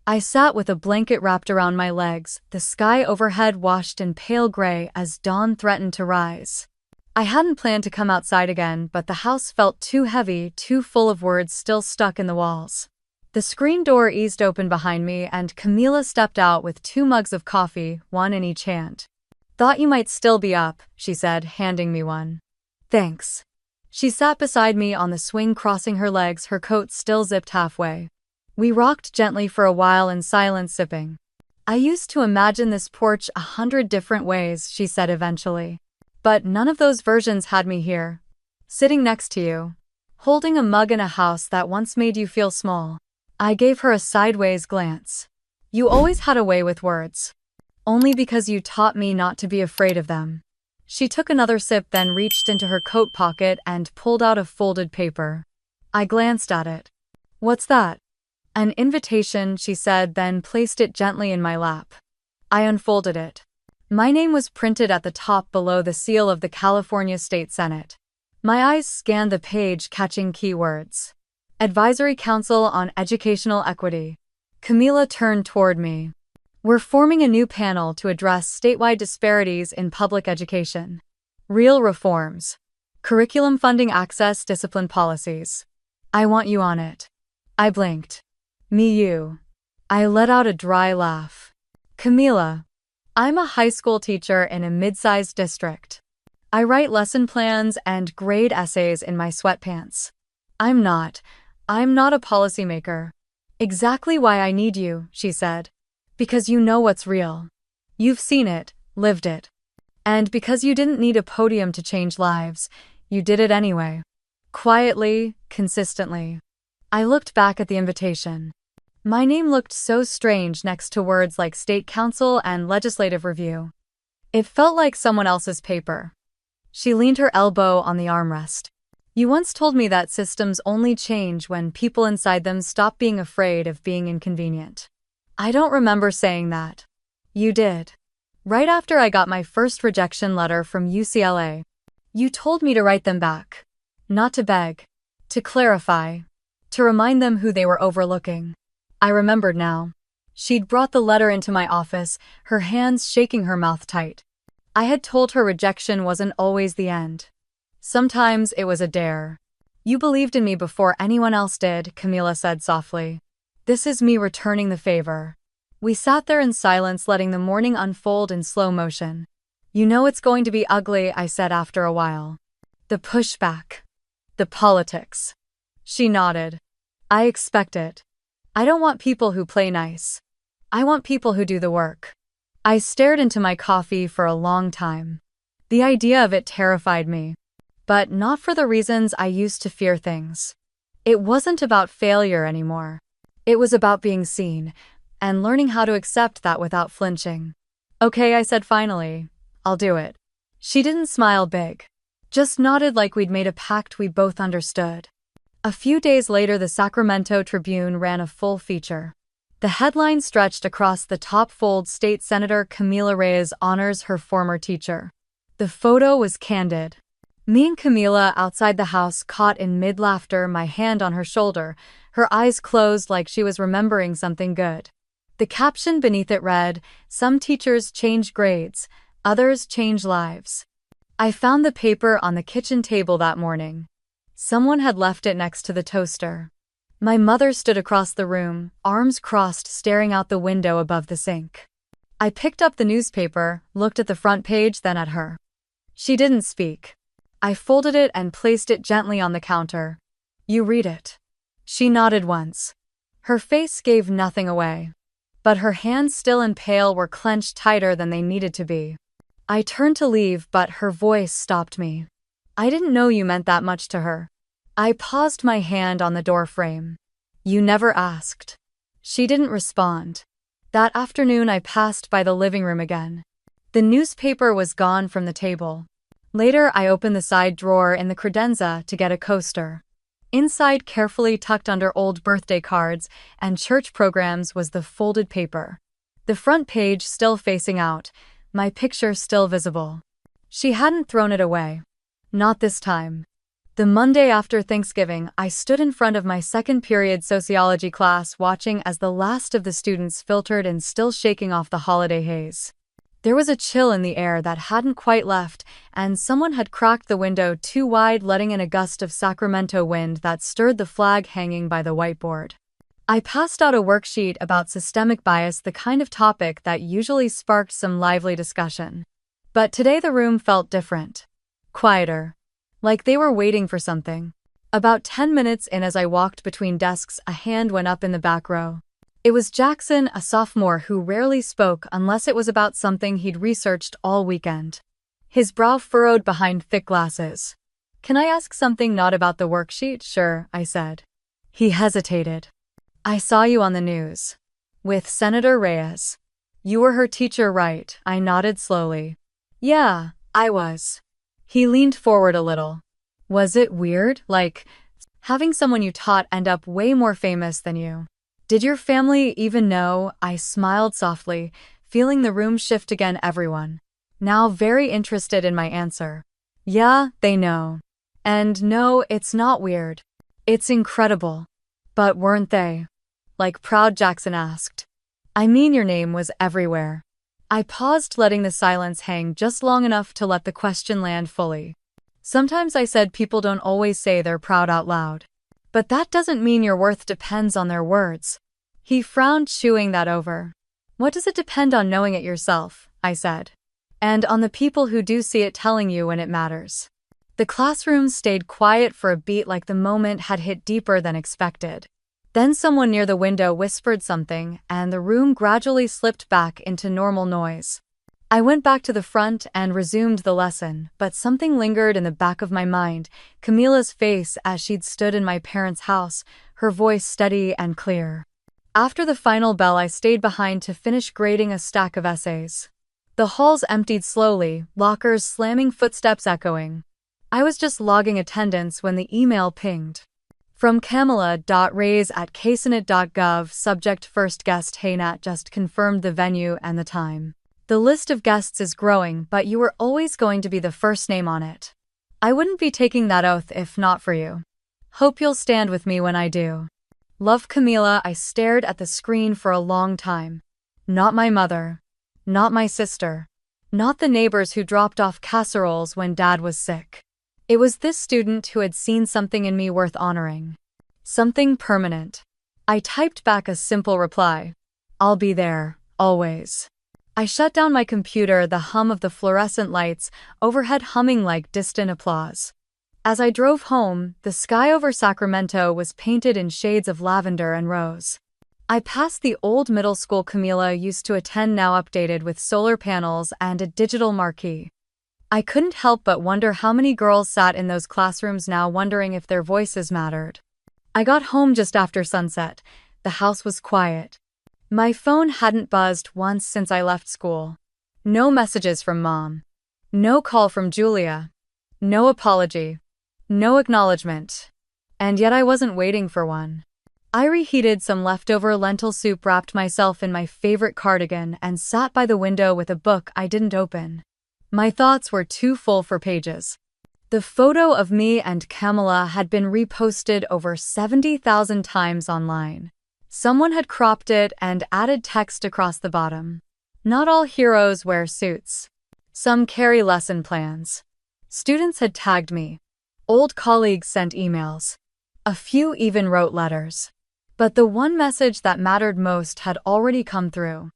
I sat with a blanket wrapped around my legs, the sky overhead washed in pale gray as dawn threatened to rise. I hadn't planned to come outside again, but the house felt too heavy, too full of words still stuck in the walls. The screen door eased open behind me and Camila stepped out with 2 mugs of coffee, one in each hand. Thought you might still be up, she said, handing me one. Thanks. She sat beside me on the swing, crossing her legs, her coat still zipped halfway. We rocked gently for a while in silence, sipping. I used to imagine this porch 100 different ways, she said eventually. But none of those versions had me here, sitting next to you, holding a mug in a house that once made you feel small. I gave her a sideways glance. You always had a way with words. Only because you taught me not to be afraid of them. She took another sip, then reached into her coat pocket and pulled out a folded paper. I glanced at it. What's that? An invitation, she said, then placed it gently in my lap. I unfolded it. My name was printed at the top below the seal of the California State Senate. My eyes scanned the page, catching keywords. Advisory Council on Educational Equity. Camila turned toward me. We're forming a new panel to address statewide disparities in public education. Real reforms. Curriculum funding, access, discipline policies. I want you on it. I blinked. Me, you. I let out a dry laugh. Camila. I'm a high school teacher in a mid-sized district. I write lesson plans and grade essays in my sweatpants. I'm not a policymaker. Exactly why I need you, she said. Because you know what's real. You've seen it, lived it. And because you didn't need a podium to change lives, you did it anyway. Quietly, consistently. I looked back at the invitation. My name looked so strange next to words like State Council and Legislative Review. It felt like someone else's paper. She leaned her elbow on the armrest. You once told me that systems only change when people inside them stop being afraid of being inconvenient. I don't remember saying that. You did. Right after I got my first rejection letter from UCLA. You told me to write them back. Not to beg. To clarify. To remind them who they were overlooking. I remembered now. She'd brought the letter into my office, her hands shaking, her mouth tight. I had told her rejection wasn't always the end. Sometimes it was a dare. You believed in me before anyone else did, Camila said softly. This is me returning the favor. We sat there in silence, letting the morning unfold in slow motion. You know it's going to be ugly, I said after a while. The pushback. The politics. She nodded. I expect it. I don't want people who play nice. I want people who do the work. I stared into my coffee for a long time. The idea of it terrified me. But not for the reasons I used to fear things. It wasn't about failure anymore. It was about being seen, and learning how to accept that without flinching. Okay, I said finally. I'll do it. She didn't smile big. Just nodded like we'd made a pact we both understood. A few days later, the Sacramento Tribune ran a full feature. The headline stretched across the top fold: State Senator Camila Reyes honors her former teacher. The photo was candid. Me and Camila outside the house, caught in mid-laughter, my hand on her shoulder, her eyes closed like she was remembering something good. The caption beneath it read, "Some teachers change grades, others change lives." I found the paper on the kitchen table that morning. Someone had left it next to the toaster. My mother stood across the room, arms crossed, staring out the window above the sink. I picked up the newspaper, looked at the front page, then at her. She didn't speak. I folded it and placed it gently on the counter. You read it. She nodded once. Her face gave nothing away. But her hands, still and pale, were clenched tighter than they needed to be. I turned to leave, but her voice stopped me. I didn't know you meant that much to her. I paused, my hand on the door frame. You never asked. She didn't respond. That afternoon I passed by the living room again. The newspaper was gone from the table. Later I opened the side drawer in the credenza to get a coaster. Inside, carefully tucked under old birthday cards and church programs, was the folded paper. The front page still facing out, my picture still visible. She hadn't thrown it away. Not this time. The Monday after Thanksgiving, I stood in front of my second period sociology class, watching as the last of the students filtered in, still shaking off the holiday haze. There was a chill in the air that hadn't quite left, and someone had cracked the window too wide, letting in a gust of Sacramento wind that stirred the flag hanging by the whiteboard. I passed out a worksheet about systemic bias, the kind of topic that usually sparked some lively discussion. But today the room felt different. Quieter. Like they were waiting for something. About 10 minutes in, as I walked between desks, a hand went up in the back row. It was Jackson, a sophomore who rarely spoke unless it was about something he'd researched all weekend. His brow furrowed behind thick glasses. "Can I ask something not about the worksheet?" "Sure," I said. He hesitated. "I saw you on the news. With Senator Reyes. You were her teacher, right?" I nodded slowly. "Yeah, I was." He leaned forward a little. "Was it weird, like, having someone you taught end up way more famous than you? Did your family even know?" I smiled softly, feeling the room shift again. Everyone, now very interested in my answer. "Yeah, they know. And no, it's not weird. It's incredible." "But weren't they, like, proud?" Jackson asked. "I mean, your name was everywhere." I paused, letting the silence hang just long enough to let the question land fully. "Sometimes," I said, "people don't always say they're proud out loud. But that doesn't mean your worth depends on their words." He frowned, chewing that over. "What does it depend on?" "Knowing it yourself," I said. "And on the people who do see it telling you when it matters." The classroom stayed quiet for a beat, like the moment had hit deeper than expected. Then someone near the window whispered something, and the room gradually slipped back into normal noise. I went back to the front and resumed the lesson, but something lingered in the back of my mind. Camila's face as she'd stood in my parents' house, her voice steady and clear. After the final bell, I stayed behind to finish grading a stack of essays. The halls emptied slowly, lockers slamming, footsteps echoing. I was just logging attendance when the email pinged. From Camila.Reyes@ksenate.gov, subject first guest. "Hey Nat, just confirmed the venue and the time. The list of guests is growing, but you were always going to be the first name on it. I wouldn't be taking that oath if not for you. Hope you'll stand with me when I do. Love, Camila." I stared at the screen for a long time. Not my mother. Not my sister. Not the neighbors who dropped off casseroles when Dad was sick. It was this student who had seen something in me worth honoring. Something permanent. I typed back a simple reply. "I'll be there, always." I shut down my computer, the hum of the fluorescent lights overhead humming like distant applause. As I drove home, the sky over Sacramento was painted in shades of lavender and rose. I passed the old middle school Camila used to attend, now updated with solar panels and a digital marquee. I couldn't help but wonder how many girls sat in those classrooms now, wondering if their voices mattered. I got home just after sunset. The house was quiet. My phone hadn't buzzed once since I left school. No messages from Mom. No call from Julia. No apology. No acknowledgement. And yet I wasn't waiting for one. I reheated some leftover lentil soup, wrapped myself in my favorite cardigan, and sat by the window with a book I didn't open. My thoughts were too full for pages. The photo of me and Camila had been reposted over 70,000 times online. Someone had cropped it and added text across the bottom. "Not all heroes wear suits. Some carry lesson plans." Students had tagged me. Old colleagues sent emails. A few even wrote letters. But the one message that mattered most had already come through.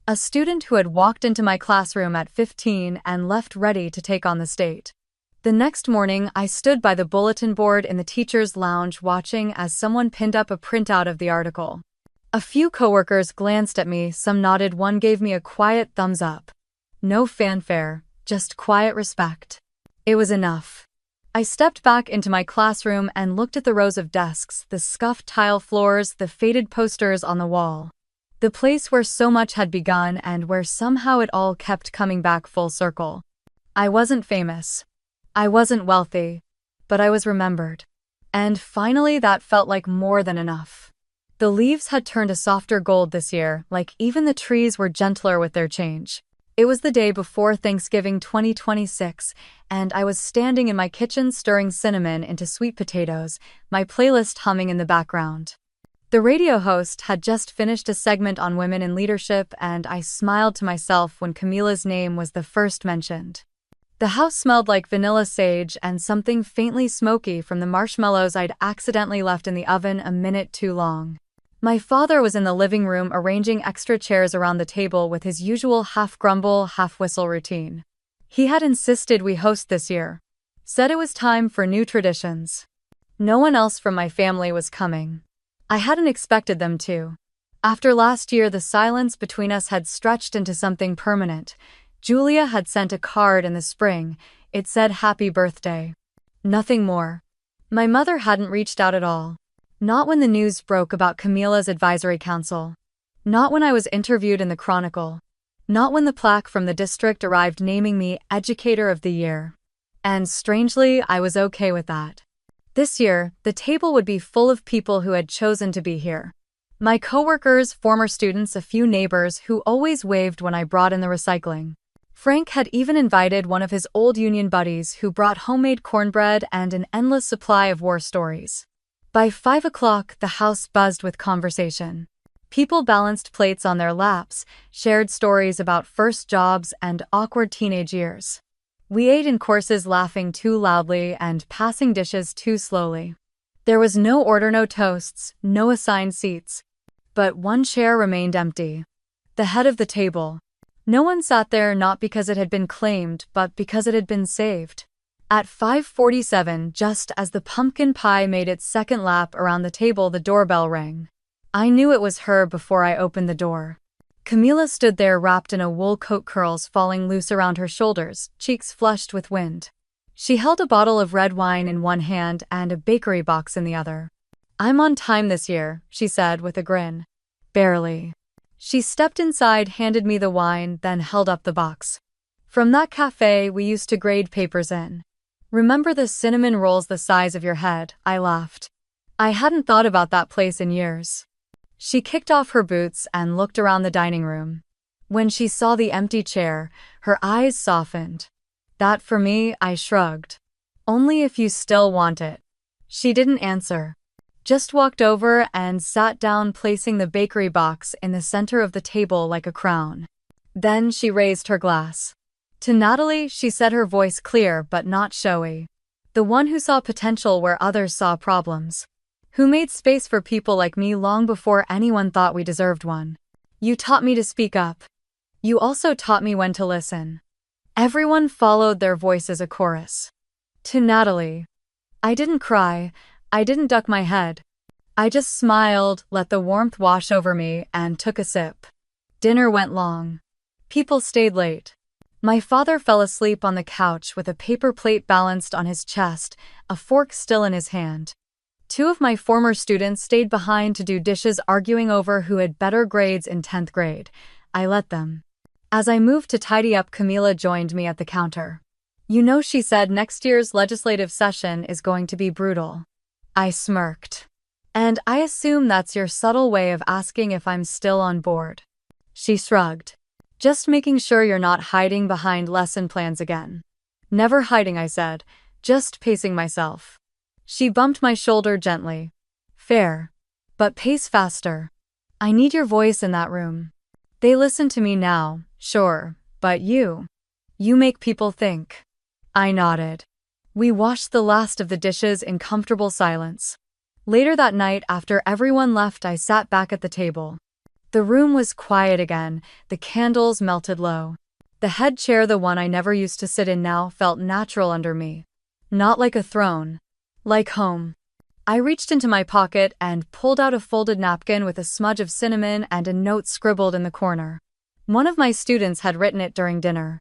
A student who had walked into my classroom at 15 and left ready to take on the state. The next morning, I stood by the bulletin board in the teacher's lounge, watching as someone pinned up a printout of the article. A few coworkers glanced at me, some nodded, one gave me a quiet thumbs up. No fanfare, just quiet respect. It was enough. I stepped back into my classroom and looked at the rows of desks, the scuffed tile floors, the faded posters on the wall. The place where so much had begun and where somehow it all kept coming back full circle. I wasn't famous. I wasn't wealthy. But I was remembered. And finally, that felt like more than enough. The leaves had turned a softer gold this year, like even the trees were gentler with their change. It was the day before Thanksgiving 2026, and I was standing in my kitchen stirring cinnamon into sweet potatoes, my playlist humming in the background. The radio host had just finished a segment on women in leadership, and I smiled to myself when Camila's name was the first mentioned. The house smelled like vanilla sage and something faintly smoky from the marshmallows I'd accidentally left in the oven a minute too long. My father was in the living room arranging extra chairs around the table with his usual half-grumble, half-whistle routine. He had insisted we host this year. Said it was time for new traditions. No one else from my family was coming. I hadn't expected them to. After last year, the silence between us had stretched into something permanent. Julia had sent a card in the spring. It said happy birthday. Nothing more. My mother hadn't reached out at all. Not when the news broke about Camila's advisory council. Not when I was interviewed in the Chronicle. Not when the plaque from the district arrived naming me Educator of the Year. And strangely, I was okay with that. This year, the table would be full of people who had chosen to be here. My coworkers, former students, a few neighbors who always waved when I brought in the recycling. Frank had even invited one of his old union buddies who brought homemade cornbread and an endless supply of war stories. By 5 o'clock, the house buzzed with conversation. People balanced plates on their laps, shared stories about first jobs and awkward teenage years. We ate in courses, laughing too loudly and passing dishes too slowly. There was no order, no toasts, no assigned seats. But one chair remained empty. The head of the table. No one sat there, not because it had been claimed, but because it had been saved. At 5:47, just as the pumpkin pie made its second lap around the table, the doorbell rang. I knew it was her before I opened the door. Camila stood there wrapped in a wool coat, curls falling loose around her shoulders, cheeks flushed with wind. She held a bottle of red wine in one hand and a bakery box in the other. "I'm on time this year," she said with a grin. "Barely." She stepped inside, handed me the wine, then held up the box. "From that cafe we used to grade papers in. Remember the cinnamon rolls the size of your head?" I laughed. I hadn't thought about that place in years. She kicked off her boots and looked around the dining room. When she saw the empty chair, her eyes softened. "That for me?" I shrugged. "Only if you still want it." She didn't answer. Just walked over and sat down, placing the bakery box in the center of the table like a crown. Then she raised her glass. "To Natalie," she said, her voice clear but not showy. "The one who saw potential where others saw problems. Who made space for people like me long before anyone thought we deserved one. You taught me to speak up. You also taught me when to listen." Everyone followed their voice as a chorus. "To Natalie." I didn't cry. I didn't duck my head. I just smiled, let the warmth wash over me, and took a sip. Dinner went long. People stayed late. My father fell asleep on the couch with a paper plate balanced on his chest, a fork still in his hand. 2 of my former students stayed behind to do dishes, arguing over who had better grades in 10th grade. I let them. As I moved to tidy up, Camila joined me at the counter. "You know," she said, "next year's legislative session is going to be brutal." I smirked. "And I assume that's your subtle way of asking if I'm still on board." She shrugged. "Just making sure you're not hiding behind lesson plans again." "Never hiding," I said, "just pacing myself." She bumped my shoulder gently. "Fair. But pace faster. I need your voice in that room. They listen to me now, sure, but you make people think." I nodded. We washed the last of the dishes in comfortable silence. Later that night, after everyone left, I sat back at the table. The room was quiet again, the candles melted low. The head chair, the one I never used to sit in, now felt natural under me. Not like a throne. Like home. I reached into my pocket and pulled out a folded napkin with a smudge of cinnamon and a note scribbled in the corner. One of my students had written it during dinner.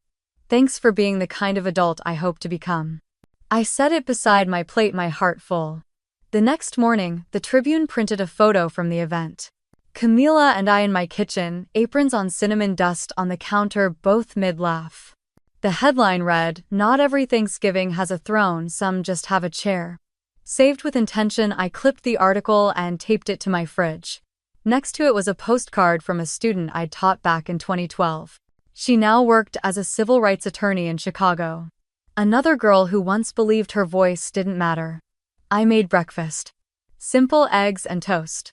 "Thanks for being the kind of adult I hope to become." I set it beside my plate, my heart full. The next morning, the Tribune printed a photo from the event. Camila and I in my kitchen, aprons on, cinnamon dust on the counter, both mid-laugh. The headline read, "Not every Thanksgiving has a throne, some just have a chair." Saved with intention, I clipped the article and taped it to my fridge. Next to it was a postcard from a student I'd taught back in 2012. She now worked as a civil rights attorney in Chicago. Another girl who once believed her voice didn't matter. I made breakfast. Simple eggs and toast.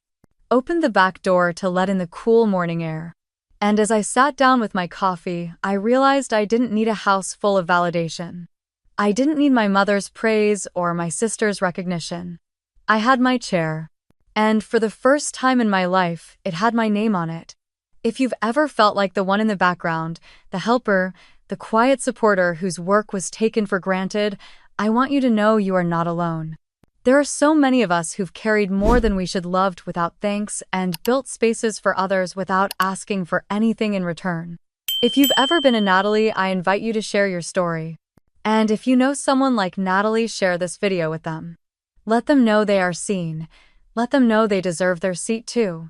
Opened the back door to let in the cool morning air. And as I sat down with my coffee, I realized I didn't need a house full of validation. I didn't need my mother's praise or my sister's recognition. I had my chair. And for the first time in my life, it had my name on it. If you've ever felt like the one in the background, the helper, the quiet supporter whose work was taken for granted, I want you to know you are not alone. There are so many of us who've carried more than we should loved without thanks and built spaces for others without asking for anything in return. If you've ever been a Natalie, I invite you to share your story. And if you know someone like Natalie, share this video with them. Let them know they are seen. Let them know they deserve their seat too.